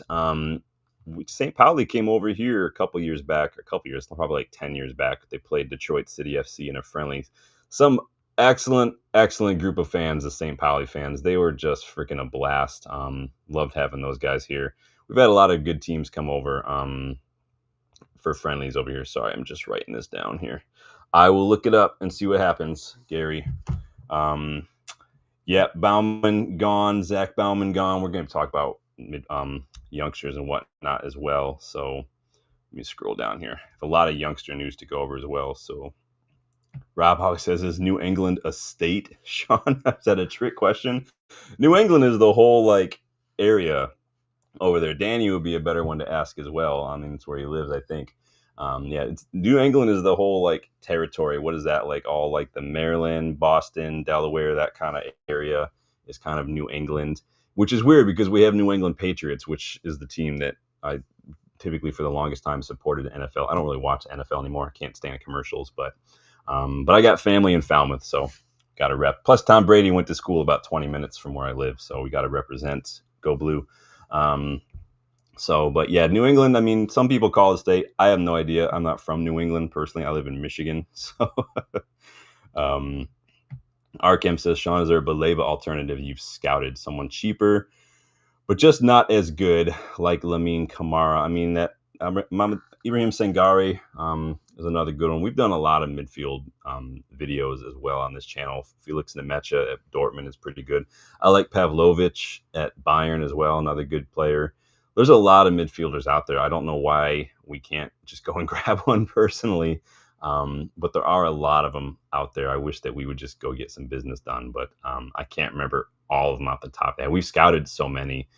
St. Pauli came over here a couple years back, probably like 10 years back. They played Detroit City FC in a friendly. Some excellent group of fans, the St. Pauli fans. They were just freaking a blast. Loved having those guys here. We've had a lot of good teams come over for friendlies over here. Sorry, I'm just writing this down here. I will look it up and see what happens, Gary. Yeah, Bauman gone, Zach Bauman gone. We're going to talk about youngsters and whatnot as well. So let me scroll down here. I have a lot of youngster news to go over as well. So Rob always says, is New England a state? Sean, is that a trick question? New England is the whole area over there. Danny would be a better one to ask as well. I mean, it's where he lives, I think. Yeah, New England is the whole territory. What is that all the Maryland, Boston, Delaware, that kind of area is kind of New England, which is weird because we have New England Patriots, which is the team that I typically for the longest time supported NFL. I don't really watch NFL anymore. I can't stand commercials, but I got family in Falmouth, so got to rep. Plus, Tom Brady went to school about 20 minutes from where I live, so we got to represent. Go Blue. But yeah, New England, I mean, some people call it state. I have no idea. I'm not from New England personally. I live in Michigan. So Arkham says, Sean, is there a Baleba alternative you've scouted? Someone cheaper, but just not as good like Lamine Kamara. I mean, that Ibrahim Sangare is another good one. We've done a lot of midfield videos as well on this channel. Felix Nemecha at Dortmund is pretty good. I like Pavlovic at Bayern as well, another good player. There's a lot of midfielders out there. I don't know why we can't just go and grab one personally, but there are a lot of them out there. I wish that we would just go get some business done, but I can't remember all of them off the top of the head. We've scouted so many.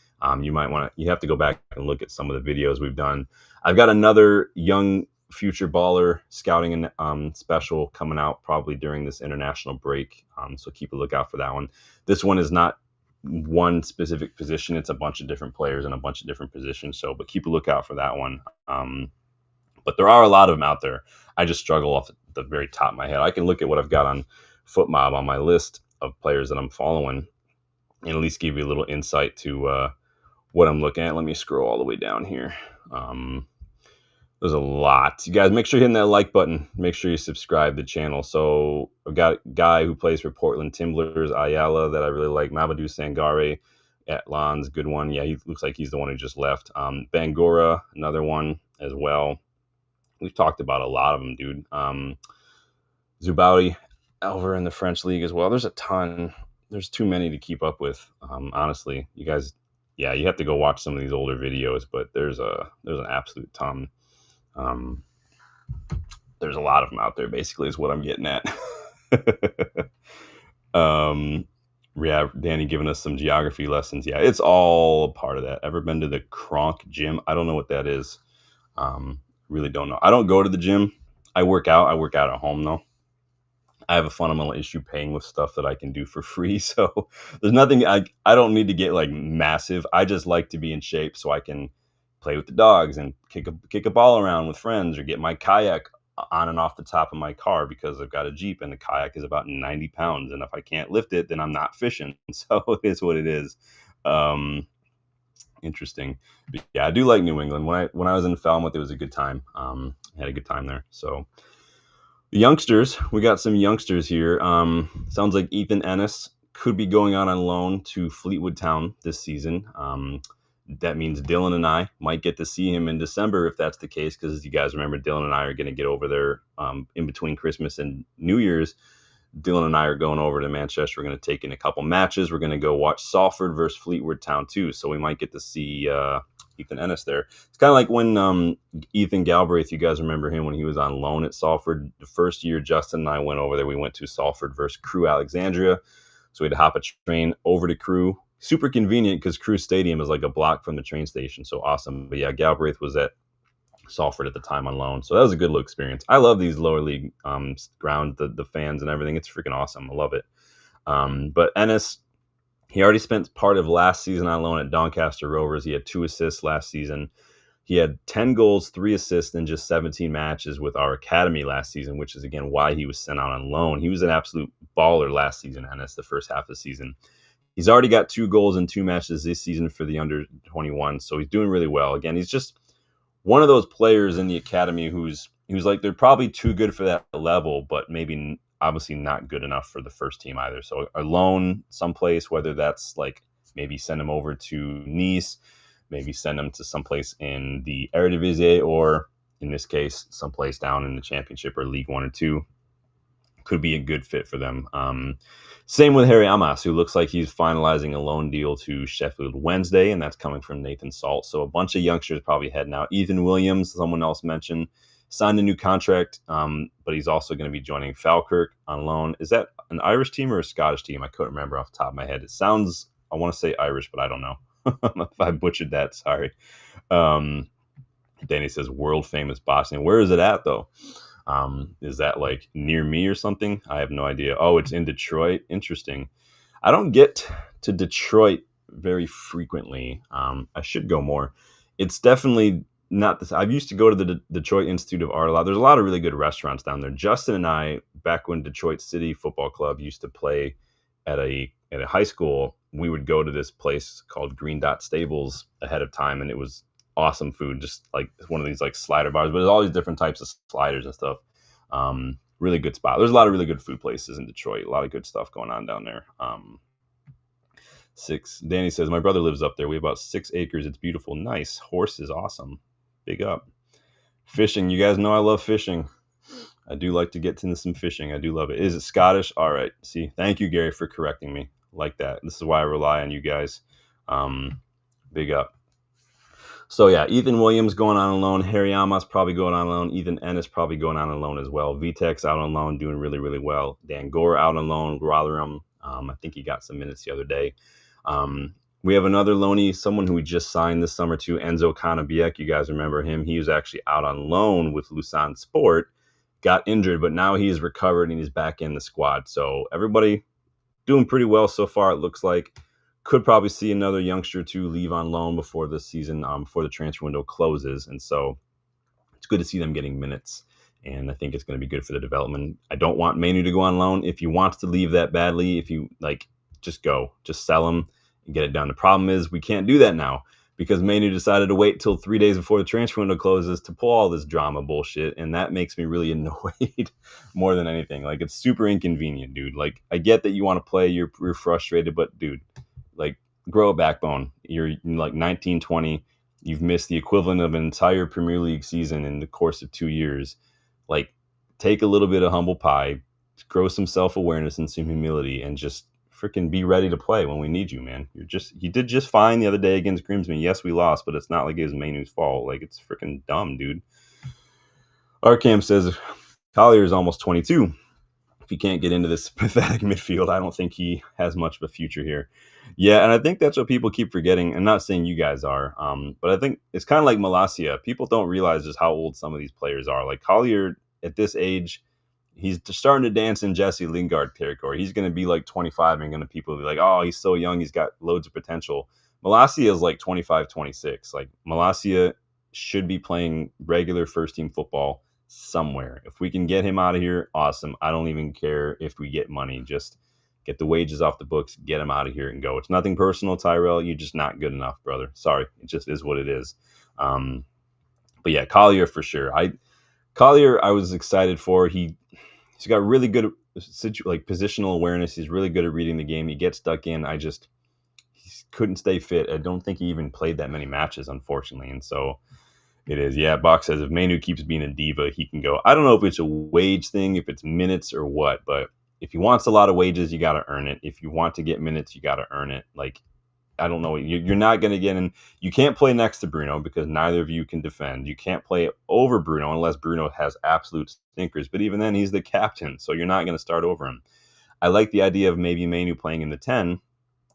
You have to go back and look at some of the videos we've done. I've got another young future baller scouting special coming out probably during this international break. So keep a lookout for that one. This one is not one specific position. It's a bunch of different players in a bunch of different positions. But keep a lookout for that one. But there are a lot of them out there. I just struggle off the very top of my head. I can look at what I've got on FootMob on my list of players that I'm following and at least give you a little insight to what I'm looking at. Let me scroll all the way down here. There's a lot. You guys, make sure you're hitting that like button. Make sure you subscribe to the channel. So I've got a guy who plays for Portland Timblers, Ayala, that I really like. Mamadou Sangare at Lens, good one. Yeah, he looks like he's the one who just left. Bangura, another one as well. We've talked about a lot of them, dude. Zubaudi over in the French league as well. There's a ton. There's too many to keep up with. Honestly, you guys, yeah, you have to go watch some of these older videos, but there's an absolute ton. There's a lot of them out there, basically, is what I'm getting at. Yeah, Danny giving us some geography lessons. Yeah, it's all a part of that. Ever been to the Kronk gym? I don't know what that is. Really don't know. I don't go to the gym. I work out. I work out at home, though. I have a fundamental issue paying with stuff that I can do for free. So there's nothing, I don't need to get massive. I just like to be in shape so I can play with the dogs and kick a ball around with friends or get my kayak on and off the top of my car because I've got a Jeep and the kayak is about 90 pounds. And if I can't lift it, then I'm not fishing. So it is what it is. Interesting. But yeah, I do like New England. When I was in Falmouth, it was a good time. I had a good time there. So the youngsters, we got some youngsters here. Sounds like Ethan Ennis could be going on loan to Fleetwood Town this season. That means Dylan and I might get to see him in December if that's the case, because you guys remember Dylan and I are going to get over there in between Christmas and New Year's. Dylan and I are going over to Manchester. We're going to take in a couple matches. We're going to go watch Salford versus Fleetwood Town too. So we might get to see Ethan Ennis there. It's kind of like when Ethan Galbraith, you guys remember him when he was on loan at Salford. The first year Justin and I went over there, we went to Salford versus Crewe Alexandria. So we had to hop a train over to Crewe. Super convenient because Crewe Stadium is like a block from the train station. So awesome. But yeah, Galbraith was at Salford at the time on loan. So that was a good little experience. I love these lower league ground, the fans and everything. It's freaking awesome. I love it. But Ennis, he already spent part of last season on loan at Doncaster Rovers. He had 2 assists last season. He had 10 goals, 3 assists in just 17 matches with our academy last season, which is, again, why he was sent out on loan. He was an absolute baller last season, Ennis, the first half of the season. He's already got 2 goals in 2 matches this season for the under 21, so he's doing really well. Again, he's just one of those players in the academy who's like, they're probably too good for that level, but maybe obviously not good enough for the first team either. So a loan someplace, whether that's like maybe send him over to Nice, maybe send him to someplace in the Eredivisie, or in this case, someplace down in the Championship or League 1 or 2, could be a good fit for them. Same with Harry Amas, who looks like he's finalizing a loan deal to Sheffield Wednesday, and that's coming from Nathan Salt. So a bunch of youngsters probably heading out. Ethan Williams, someone else mentioned, signed a new contract, but he's also going to be joining Falkirk on loan. Is that an Irish team or a Scottish team? I couldn't remember off the top of my head. It sounds, I want to say Irish, but I don't know. If I butchered that, sorry. Danny says world famous boxing. Where is it at though? Is that like near me or something? I have no idea. Oh, it's in Detroit. Interesting. I don't get to Detroit very frequently. I should go more. It's definitely not this. I used to go to the Detroit Institute of Art a lot. There's a lot of really good restaurants down there. Justin and I, back when Detroit City Football Club used to play at a high school, we would go to this place called Green Dot Stables ahead of time, and it was awesome food, just like one of these like slider bars, but there's all these different types of sliders and stuff. Really good spot. There's a lot of really good food places in Detroit. A lot of good stuff going on down there. Danny says, my brother lives up there. We have about 6 acres. It's beautiful. Nice. Horse is awesome. Big up. Fishing. You guys know I love fishing. I do like to get into some fishing. I do love it. Is it Scottish? All right. See, thank you, Gary, for correcting me like that. This is why I rely on you guys. Big up. So yeah, Ethan Williams going on loan. Harry Amas probably going on loan. Ethan Ennis probably going on loan as well. Vitex out on loan, doing really, really well. Dan Gore out on loan. Rotherham, I think he got some minutes the other day. We have another loanee, someone who we just signed this summer too, Enzo Canabiec. You guys remember him. He was actually out on loan with Lausanne Sport, got injured, but now he's recovered and he's back in the squad. So everybody doing pretty well so far, it looks like. Could probably see another youngster to leave on loan before the season, before the transfer window closes. And so it's good to see them getting minutes. And I think it's going to be good for the development. I don't want Manu to go on loan. If he wants to leave that badly, if you like, just go, just sell him and get it done. The problem is we can't do that now because Manu decided to wait till 3 days before the transfer window closes to pull all this drama bullshit. And that makes me really annoyed more than anything. Like, it's super inconvenient, dude. Like, I get that you want to play, you're frustrated, but dude, like, grow a backbone. You're like 19, 20. You've missed the equivalent of an entire Premier League season in the course of 2 years. Like, take a little bit of humble pie, grow some self-awareness and some humility, and just freaking be ready to play when we need you, man. You did just fine the other day against Grimsby. Yes, we lost, but it's not like it was Manu's fault. Like, it's freaking dumb, dude. Arkham says Collier is almost 22. If he can't get into this pathetic midfield, I don't think he has much of a future here. Yeah, and I think that's what people keep forgetting. I'm not saying you guys are, but I think it's kind of like Malacia. People don't realize just how old some of these players are. Like Collier, at this age, he's starting to dance in Jesse Lingard territory. He's going to be like 25 and going to people be like, oh, he's so young. He's got loads of potential. Malacia is like 25, 26. Like, Malacia should be playing regular first-team football somewhere. If we can get him out of here, awesome. I don't even care if we get money. Just get the wages off the books, get him out of here and go. It's nothing personal, Tyrell. You're just not good enough, brother. Sorry. It just is what it is. But yeah, Collier for sure. Collier, I was excited for. He's got really good positional awareness. He's really good at reading the game. He gets stuck in. He couldn't stay fit. I don't think he even played that many matches, unfortunately. And so it is. Yeah, Bach says if Manu keeps being a diva, he can go. I don't know if it's a wage thing, if it's minutes or what, but if he wants a lot of wages, you got to earn it. If you want to get minutes, you got to earn it. Like, I don't know. You're not going to get in. You can't play next to Bruno because neither of you can defend. You can't play over Bruno unless Bruno has absolute stinkers. But even then, he's the captain, so you're not going to start over him. I like the idea of maybe Manu playing in the 10.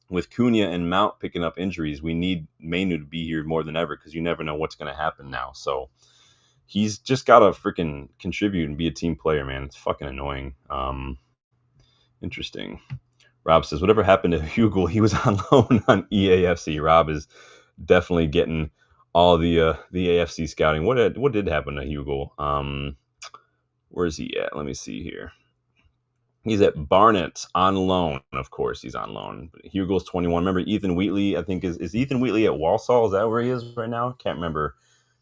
With Cunha and Mount picking up injuries, we need Manu to be here more than ever because you never know what's going to happen now. So he's just got to freaking contribute and be a team player, man. It's fucking annoying. Interesting. Rob says, whatever happened to Hugel? He was on loan on EAFC. Rob is definitely getting all the AFC scouting. What did happen to Hugel? Where's he at? Let me see here. He's at Barnet on loan. Of course, he's on loan. Hugel's 21. Remember Ethan Wheatley? I think is Ethan Wheatley at Walsall? Is that where he is right now? Can't remember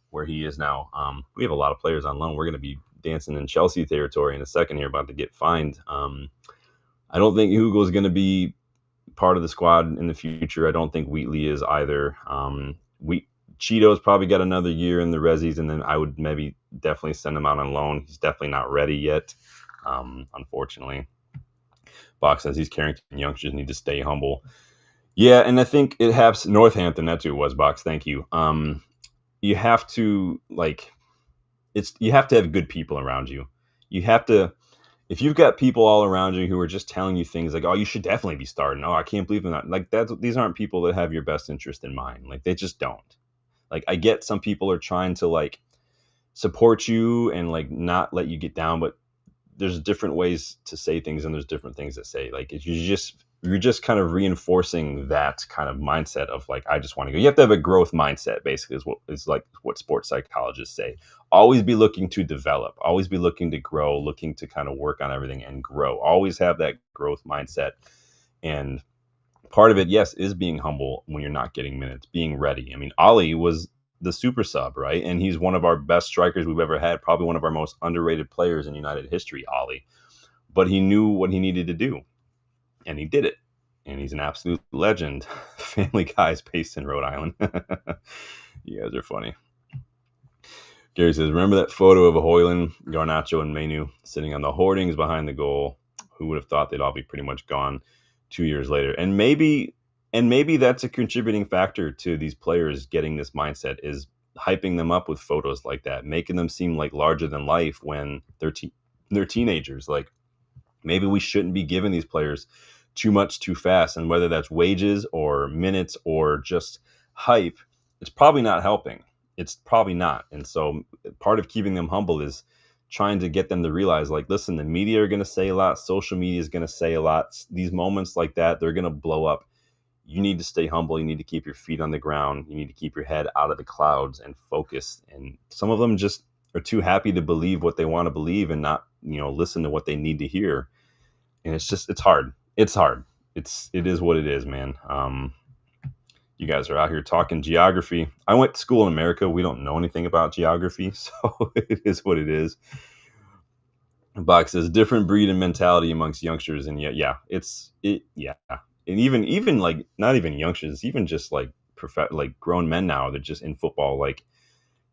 where he is now. We have a lot of players on loan. We're going to be dancing in Chelsea territory in a second here, about to get fined. I don't think Hugo is going to be part of the squad in the future. I don't think Wheatley is either. Cheeto's probably got another year in the Resis, and then I would maybe definitely send him out on loan. He's definitely not ready yet, unfortunately. Box says these Carrington youngsters need to stay humble. Yeah, and I think it has Northampton. That's who it was, Box. Thank you. You have to you have to have good people around you. You have to, if you've got people all around you who are just telling you things like, oh, you should definitely be starting. Oh, I can't believe in that. Like these aren't people that have your best interest in mind. Like they just don't. Like I get some people are trying to like support you and like not let you get down, but there's different ways to say things and there's different things that say. Like you're just kind of reinforcing that kind of mindset of like, I just want to go. You have to have a growth mindset, basically, is what sports psychologists say. Always be looking to develop, always be looking to grow, looking to kind of work on everything and grow. Always have that growth mindset. And part of it, yes, is being humble when you're not getting minutes, being ready. I mean, Ali was the super sub, right? And he's one of our best strikers we've ever had, probably one of our most underrated players in United history, Ali. But he knew what he needed to do. And he did it. And he's an absolute legend. Family Guy's based in Rhode Island. You guys are funny. Gary says, remember that photo of Hoyland, Garnacho, and Menu sitting on the hoardings behind the goal? Who would have thought they'd all be pretty much gone 2 years later? And maybe that's a contributing factor to these players getting this mindset, is hyping them up with photos like that, making them seem like larger than life when they're teenagers. Like, maybe we shouldn't be giving these players too much too fast. And whether that's wages or minutes or just hype, it's probably not helping. It's probably not. And so part of keeping them humble is trying to get them to realize, like, listen, the media are going to say a lot. Social media is going to say a lot. These moments like that, they're going to blow up. You need to stay humble. You need to keep your feet on the ground. You need to keep your head out of the clouds and focus. And some of them just are too happy to believe what they want to believe and not, listen to what they need to hear. And it's hard. It's hard. It is what it is, man. You guys are out here talking geography. I went to school in America. We don't know anything about geography, so it is what it is. Box says different breed and mentality amongst youngsters, and yeah. And even like not even youngsters, even just like grown men now. They're just in football. Like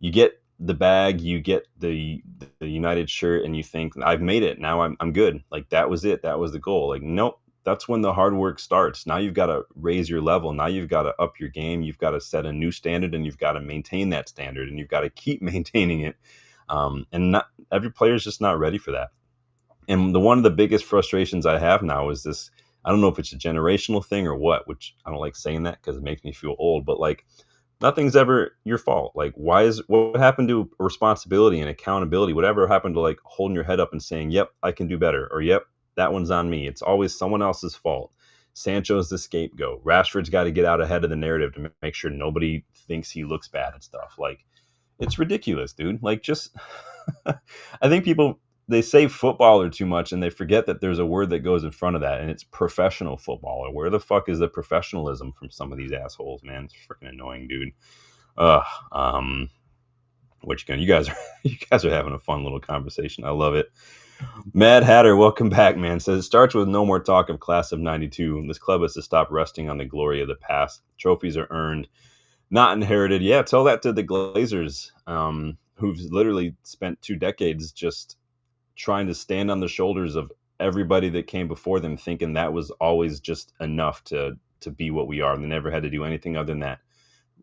you get the bag, you get the United shirt, and you think, I've made it. Now I'm good. Like that was it. That was the goal. Like nope. That's when the hard work starts. Now you've got to raise your level. Now you've got to up your game. You've got to set a new standard, and you've got to maintain that standard, and you've got to keep maintaining it. And not every player is just not ready for that. And one of the biggest frustrations I have now is this. I don't know if it's a generational thing or what, which I don't like saying that because it makes me feel old, but like nothing's ever your fault. Like what happened to responsibility and accountability? Whatever happened to like holding your head up and saying, yep, I can do better, or yep, that one's on me. It's always someone else's fault. Sancho's the scapegoat. Rashford's got to get out ahead of the narrative to make sure nobody thinks he looks bad and stuff. Like, it's ridiculous, dude. Like, just, I think people, they say footballer too much and they forget that there's a word that goes in front of that, and it's professional footballer. Where the fuck is the professionalism from some of these assholes, man? It's freaking annoying, dude. You guys are having a fun little conversation. I love it. Mad Hatter, welcome back, man. Says it starts with no more talk of class of 92. This club has to stop resting on the glory of the past. Trophies are earned, not inherited. Yeah, tell that to the Glazers, who've literally spent 2 decades just trying to stand on the shoulders of everybody that came before them, thinking that was always just enough to be what we are. And they never had to do anything other than that.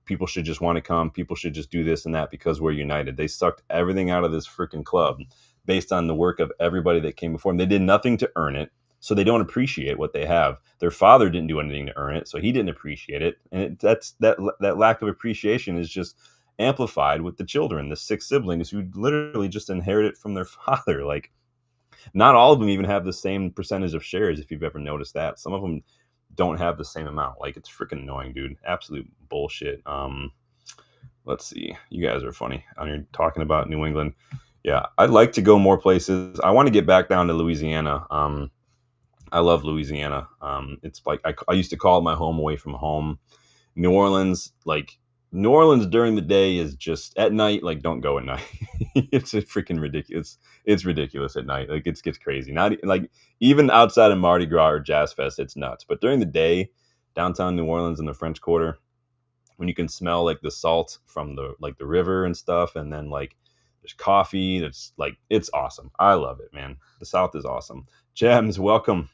People should just want to come. People should just do this and that because we're united. They sucked everything out of this freaking club based on the work of everybody that came before them. They did nothing to earn it, so they don't appreciate what they have. Their father didn't do anything to earn it, so he didn't appreciate it. And that lack of appreciation is just amplified with the children, the 6 siblings who literally just inherit it from their father. Like, not all of them even have the same percentage of shares, if you've ever noticed that. Some of them don't have the same amount. Like, it's freaking annoying, dude. Absolute bullshit. Let's see. You guys are funny. You're talking about New England. Yeah, I'd like to go more places. I want to get back down to Louisiana. I love Louisiana. It's like I used to call it my home away from home. New Orleans, like New Orleans during the day is just at night. Like, don't go at night. It's a freaking ridiculous. It's ridiculous at night. Like, it gets crazy. Not like even outside of Mardi Gras or Jazz Fest, it's nuts. But during the day, downtown New Orleans in the French Quarter, when you can smell like the salt from the river and stuff, and then like there's coffee. That's like, it's awesome. I love it, man. The South is awesome. Gems, welcome.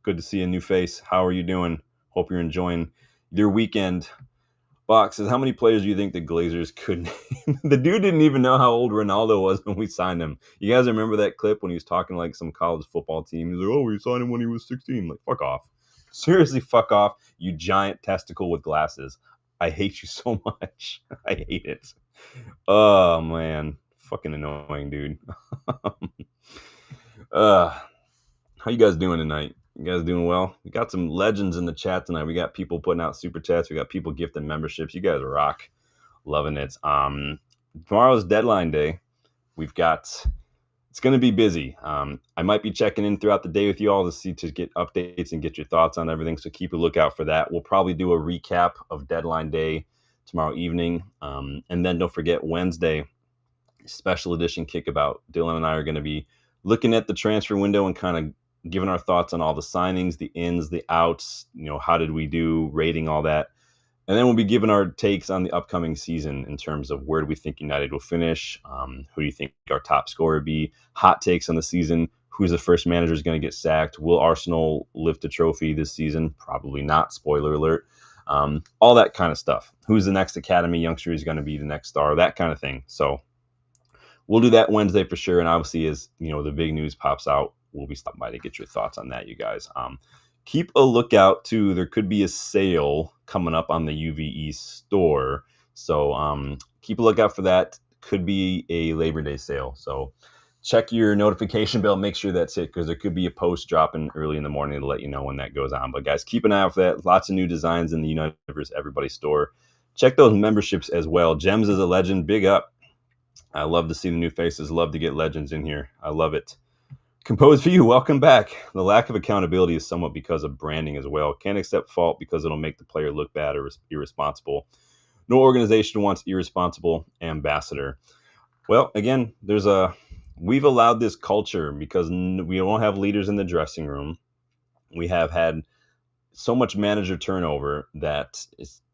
Good to see a new face. How are you doing? Hope you're enjoying your weekend. Box says, how many players do you think the Glazers could name? The dude didn't even know how old Ronaldo was when we signed him. You guys remember that clip when he was talking like some college football team? He's like, oh, we signed him when he was 16. Like, fuck off. Seriously, fuck off, you giant testicle with glasses. I hate you so much. I hate it. Oh, man. Fucking annoying, dude. How you guys doing tonight? You guys doing well? We got some legends in the chat tonight. We got people putting out super chats. We got people gifting memberships. You guys rock. Loving it. Tomorrow's deadline day. It's going to be busy. I might be checking in throughout the day with you all to get updates and get your thoughts on everything. So keep a lookout for that. We'll probably do a recap of deadline day tomorrow evening. And then don't forget Wednesday, special edition Kickabout. Dylan and I are going to be looking at the transfer window and kind of giving our thoughts on all the signings, the ins, the outs, how did we do, rating all that. And then we'll be giving our takes on the upcoming season in terms of where do we think United will finish, who do you think our top scorer would be, hot takes on the season, who's the first manager is going to get sacked, will Arsenal lift a trophy this season? Probably not, spoiler alert. All that kind of stuff. Who's the next academy youngster who's going to be the next star, that kind of thing. So we'll do that Wednesday for sure. And obviously, as the big news pops out, we'll be stopping by to get your thoughts on that, you guys. Keep a lookout too. There could be a sale coming up on the UVE store, so keep a lookout for that. Could be a Labor Day sale, so check your notification bell. Make sure that's it, because there could be a post dropping early in the morning to let you know when that goes on. But guys, keep an eye out for that. Lots of new designs in the United vs. Everybody store. Check those memberships as well. Gems is a legend. Big up. I love to see the new faces. Love to get legends in here. I love it. Composed for you, welcome back. The lack of accountability is somewhat because of branding as well. Can't accept fault because it'll make the player look bad or irresponsible. No organization wants irresponsible ambassador. Well, again, we've allowed this culture because we don't have leaders in the dressing room. We have had so much manager turnover that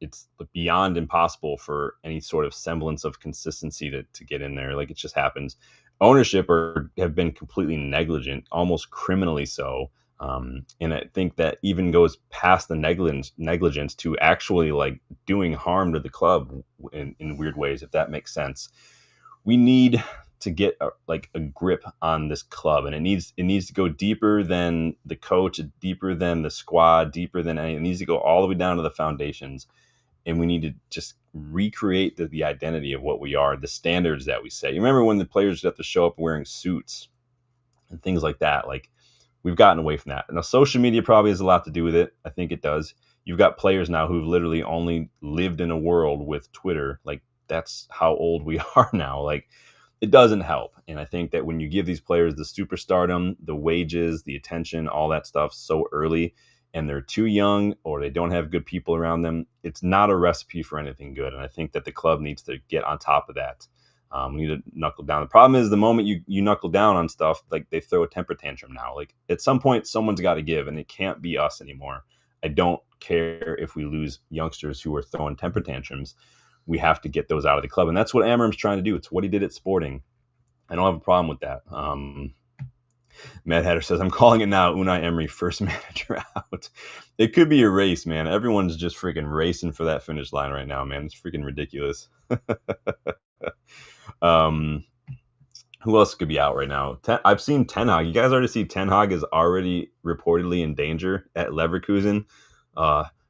it's beyond impossible for any sort of semblance of consistency to get in there. Like, it just happens. Ownership have been completely negligent, almost criminally so. And I think that even goes past the negligence to actually like doing harm to the club in weird ways, if that makes sense. We need to get a grip on this club, and it needs to go deeper than the coach, deeper than the squad, deeper than it needs to go all the way down to the foundations. And we need to just recreate the identity of what we are, the standards that we set. You remember when the players have to show up wearing suits and things like that? Like, we've gotten away from that. Now, social media probably has a lot to do with it. I think it does. You've got players now who've literally only lived in a world with Twitter. Like, that's how old we are now. Like, it doesn't help. And I think that when you give these players the superstardom, the wages, the attention, all that stuff so early, and they're too young or they don't have good people around them, it's not a recipe for anything good. And I think that the club needs to get on top of that. We need to knuckle down. The problem is the moment you knuckle down on stuff, like, they throw a temper tantrum now. Like, at some point, someone's got to give, and it can't be us anymore. I don't care if we lose youngsters who are throwing temper tantrums. We have to get those out of the club. And that's what Amorim's trying to do. It's what he did at Sporting. I don't have a problem with that. Matt Hatter says, I'm calling it now. Unai Emery, first manager out. It could be a race, man. Everyone's just freaking racing for that finish line right now, man. It's freaking ridiculous. Who else could be out right now? I've seen Ten Hag. You guys already see Ten Hag is already reportedly in danger at Leverkusen.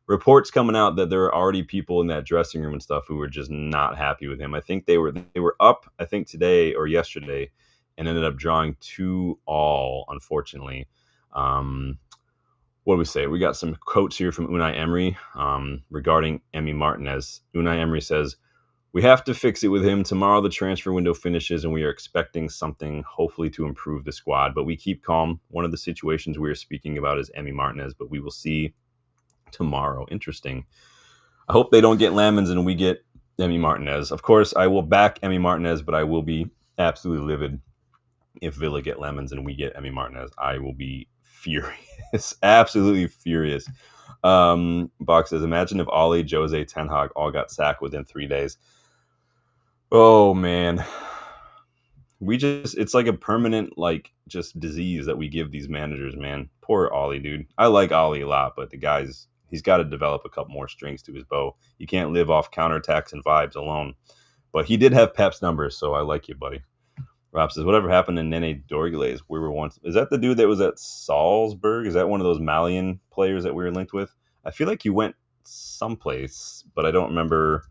reports coming out that there were already people in that dressing room and stuff who were just not happy with him. I think they were up, I think today or yesterday, and ended up drawing 2-2, unfortunately. What do we say? We got some quotes here from Unai Emery regarding Emi Martinez. Unai Emery says, "We have to fix it with him. Tomorrow the transfer window finishes and we are expecting something, hopefully to improve the squad. But we keep calm. One of the situations we are speaking about is Emi Martinez, but we will see tomorrow." Interesting. I hope they don't get Lammens and we get Emi Martinez. Of course, I will back Emi Martinez, but I will be absolutely livid if Villa get Lammens and we get Emi Martinez. I will be furious, absolutely furious. Box says, imagine if Ollie, Jose, Ten Hag all got sacked within 3 days. Oh, man. It's like a permanent, like, just disease that we give these managers, man. Poor Ollie, dude. I like Ollie a lot, but he's got to develop a couple more strings to his bow. You can't live off counterattacks and vibes alone. But he did have Pep's numbers, so I like you, buddy. Rob says, whatever happened to Nene Dorgues? We were once. Is that the dude that was at Salzburg? Is that one of those Malian players that we were linked with? I feel like he went someplace, but I don't remember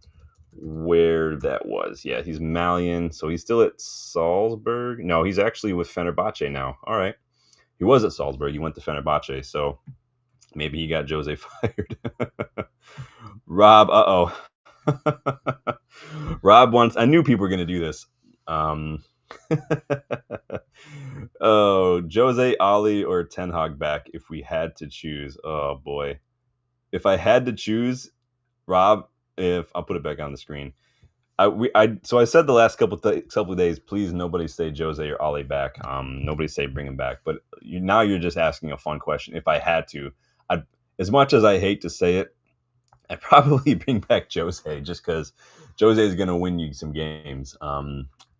where that was. Yeah, he's Malian, so he's still at Salzburg. No, he's actually with Fenerbahce now. All right. He was at Salzburg. He went to Fenerbahce, so maybe he got Jose fired. Rob, Rob wants, I knew people were going to do this. Oh, Jose, Ollie, or Ten Hag back if we had to choose. Oh boy, if I had to choose, Rob, if I'll put it back on the screen. So I said the last couple of days, please nobody say Jose or Ollie back. Nobody say bring him back. But now you're just asking a fun question. If I had to, as much as I hate to say it, I'd probably bring back Jose just because Jose is going to win you some games.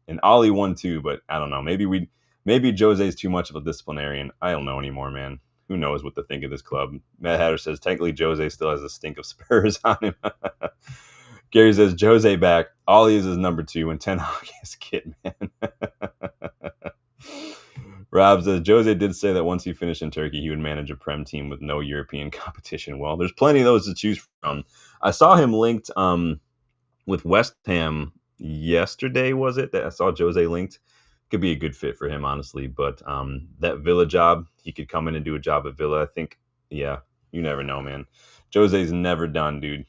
And Ollie won too, but I don't know. Maybe Jose is too much of a disciplinarian. I don't know anymore, man. Who knows what to think of this club? Matt Hatter says, technically Jose still has a stink of Spurs on him. Gary says, Jose back. Ollie is his number 2, and Ten Hag is Kit, man. Rob says, Jose did say that once he finished in Turkey, he would manage a Prem team with no European competition. Well, there's plenty of those to choose from. I saw him linked with West Ham yesterday, was it? That I saw Jose linked. Could be a good fit for him, honestly. But that Villa job, he could come in and do a job at Villa. I think, yeah, you never know, man. Jose's never done, dude.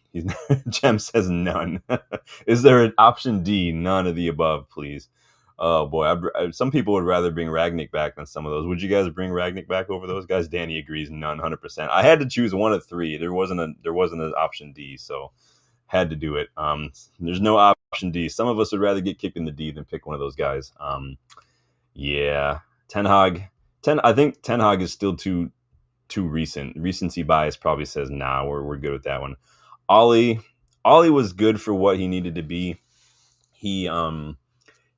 Jem says none. Is there an option D? None of the above, please. Oh boy, some people would rather bring Ragnick back than some of those. Would you guys bring Ragnick back over those guys? Danny agrees, none, 100%. I had to choose one of 3. There wasn't an option D, so had to do it. There's no option D. Some of us would rather get kicked in the D than pick one of those guys. Yeah, Ten Hag. I think Ten Hag is still too recent. Recency bias probably says nah. We're good with that one. Ollie was good for what he needed to be.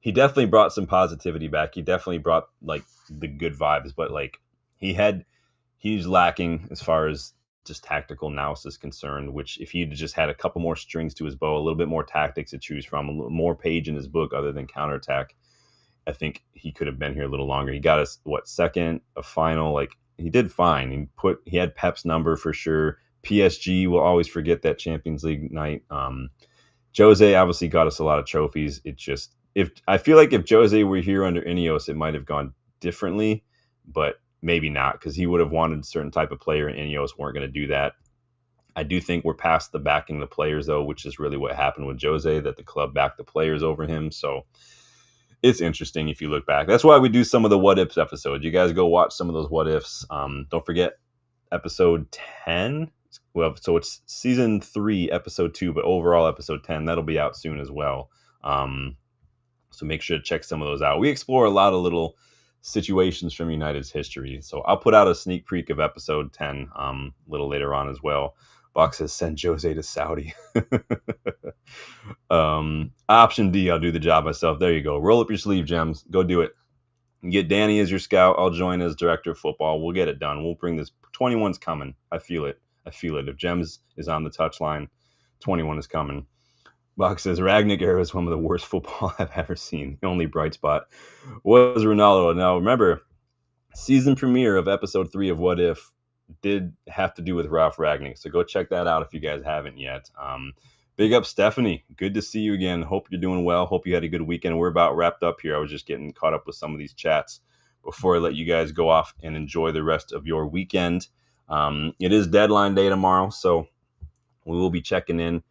He definitely brought some positivity back. He definitely brought like the good vibes, but like he's lacking as far as just tactical analysis concerned, which if he'd just had a couple more strings to his bow, a little bit more tactics to choose from, a little more page in his book other than counterattack, I think he could have been here a little longer. He got us second, a final, like he did fine. He had Pep's number for sure. PSG will always forget that Champions League night. Jose obviously got us a lot of trophies. I feel like if Jose were here under Ineos, it might have gone differently, but maybe not, because he would have wanted a certain type of player, and Ineos weren't going to do that. I do think we're past the backing the players, though, which is really what happened with Jose, that the club backed the players over him. So it's interesting if you look back. That's why we do some of the what ifs episodes. You guys go watch some of those what ifs. Don't forget episode 10. Well, so it's season 3, episode 2, but overall episode 10. That'll be out soon as well. So make sure to check some of those out. We explore a lot of little situations from United's history. So I'll put out a sneak peek of episode 10 a little later on as well. Box says, send Jose to Saudi. Option D, I'll do the job myself. There you go. Roll up your sleeve, Gems. Go do it. Get Danny as your scout. I'll join as director of football. We'll get it done. We'll bring this. 21's coming. I feel it. If Gems is on the touchline, 21 is coming. Box says, Ragnick era is one of the worst football I've ever seen. The only bright spot was Ronaldo. Now, remember, season premiere of episode 3 of What If did have to do with Ralph Ragnick. So go check that out if you guys haven't yet. Big up, Stephanie. Good to see you again. Hope you're doing well. Hope you had a good weekend. We're about wrapped up here. I was just getting caught up with some of these chats before I let you guys go off and enjoy the rest of your weekend. It is deadline day tomorrow, so we will be checking in.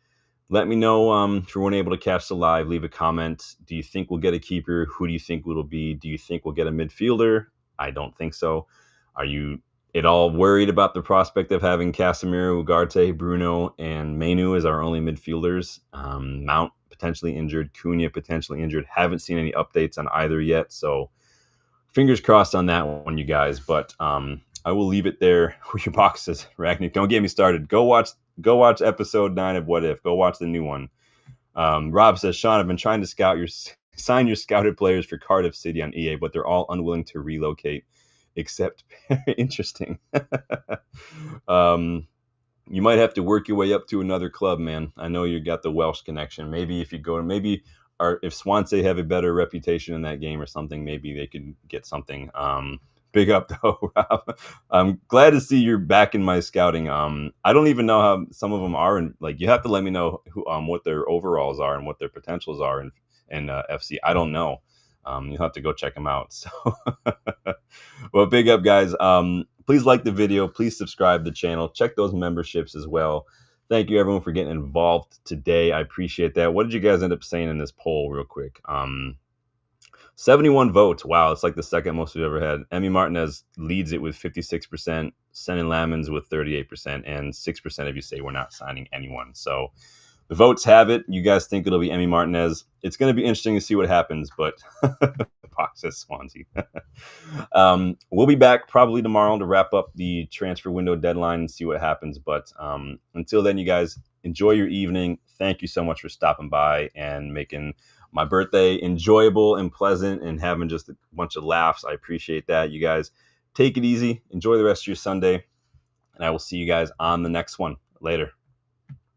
Let me know if you weren't able to catch the live. Leave a comment. Do you think we'll get a keeper? Who do you think it'll be? Do you think we'll get a midfielder? I don't think so. Are you at all worried about the prospect of having Casemiro, Ugarte, Bruno, and Mainu as our only midfielders? Mount potentially injured, Cunha potentially injured. Haven't seen any updates on either yet, so fingers crossed on that one, you guys. But I will leave it there with your boxes. Ragnick, don't get me started. Go watch episode 9 of What If. Go watch the new one. Rob says, Sean, I've been trying to sign your scouted players for Cardiff City on EA, but they're all unwilling to relocate, except interesting. You might have to work your way up to another club, man. I know you got the Welsh connection. Maybe if you go to if Swansea have a better reputation in that game or something, maybe they could get something. Big up though, Rob. I'm glad to see you're back in my scouting. I don't even know how some of them are, and like you have to let me know who what their overalls are and what their potentials are in FC. I don't know. You'll have to go check them out. So, well, big up, guys. Please like the video. Please subscribe to the channel. Check those memberships as well. Thank you, everyone, for getting involved today. I appreciate that. What did you guys end up saying in this poll, real quick? 71 votes. Wow, it's like the second most we've ever had. Emi Martinez leads it with 56%, Sen and Lammens with 38%, and 6% of you say we're not signing anyone. So the votes have it. You guys think it'll be Emi Martinez. It's going to be interesting to see what happens, but Fox says Swansea. We'll be back probably tomorrow to wrap up the transfer window deadline and see what happens. But until then, you guys, enjoy your evening. Thank you so much for stopping by and making my birthday enjoyable and pleasant and having just a bunch of laughs. I appreciate that. You guys take it easy. Enjoy the rest of your Sunday. And I will see you guys on the next one. Later.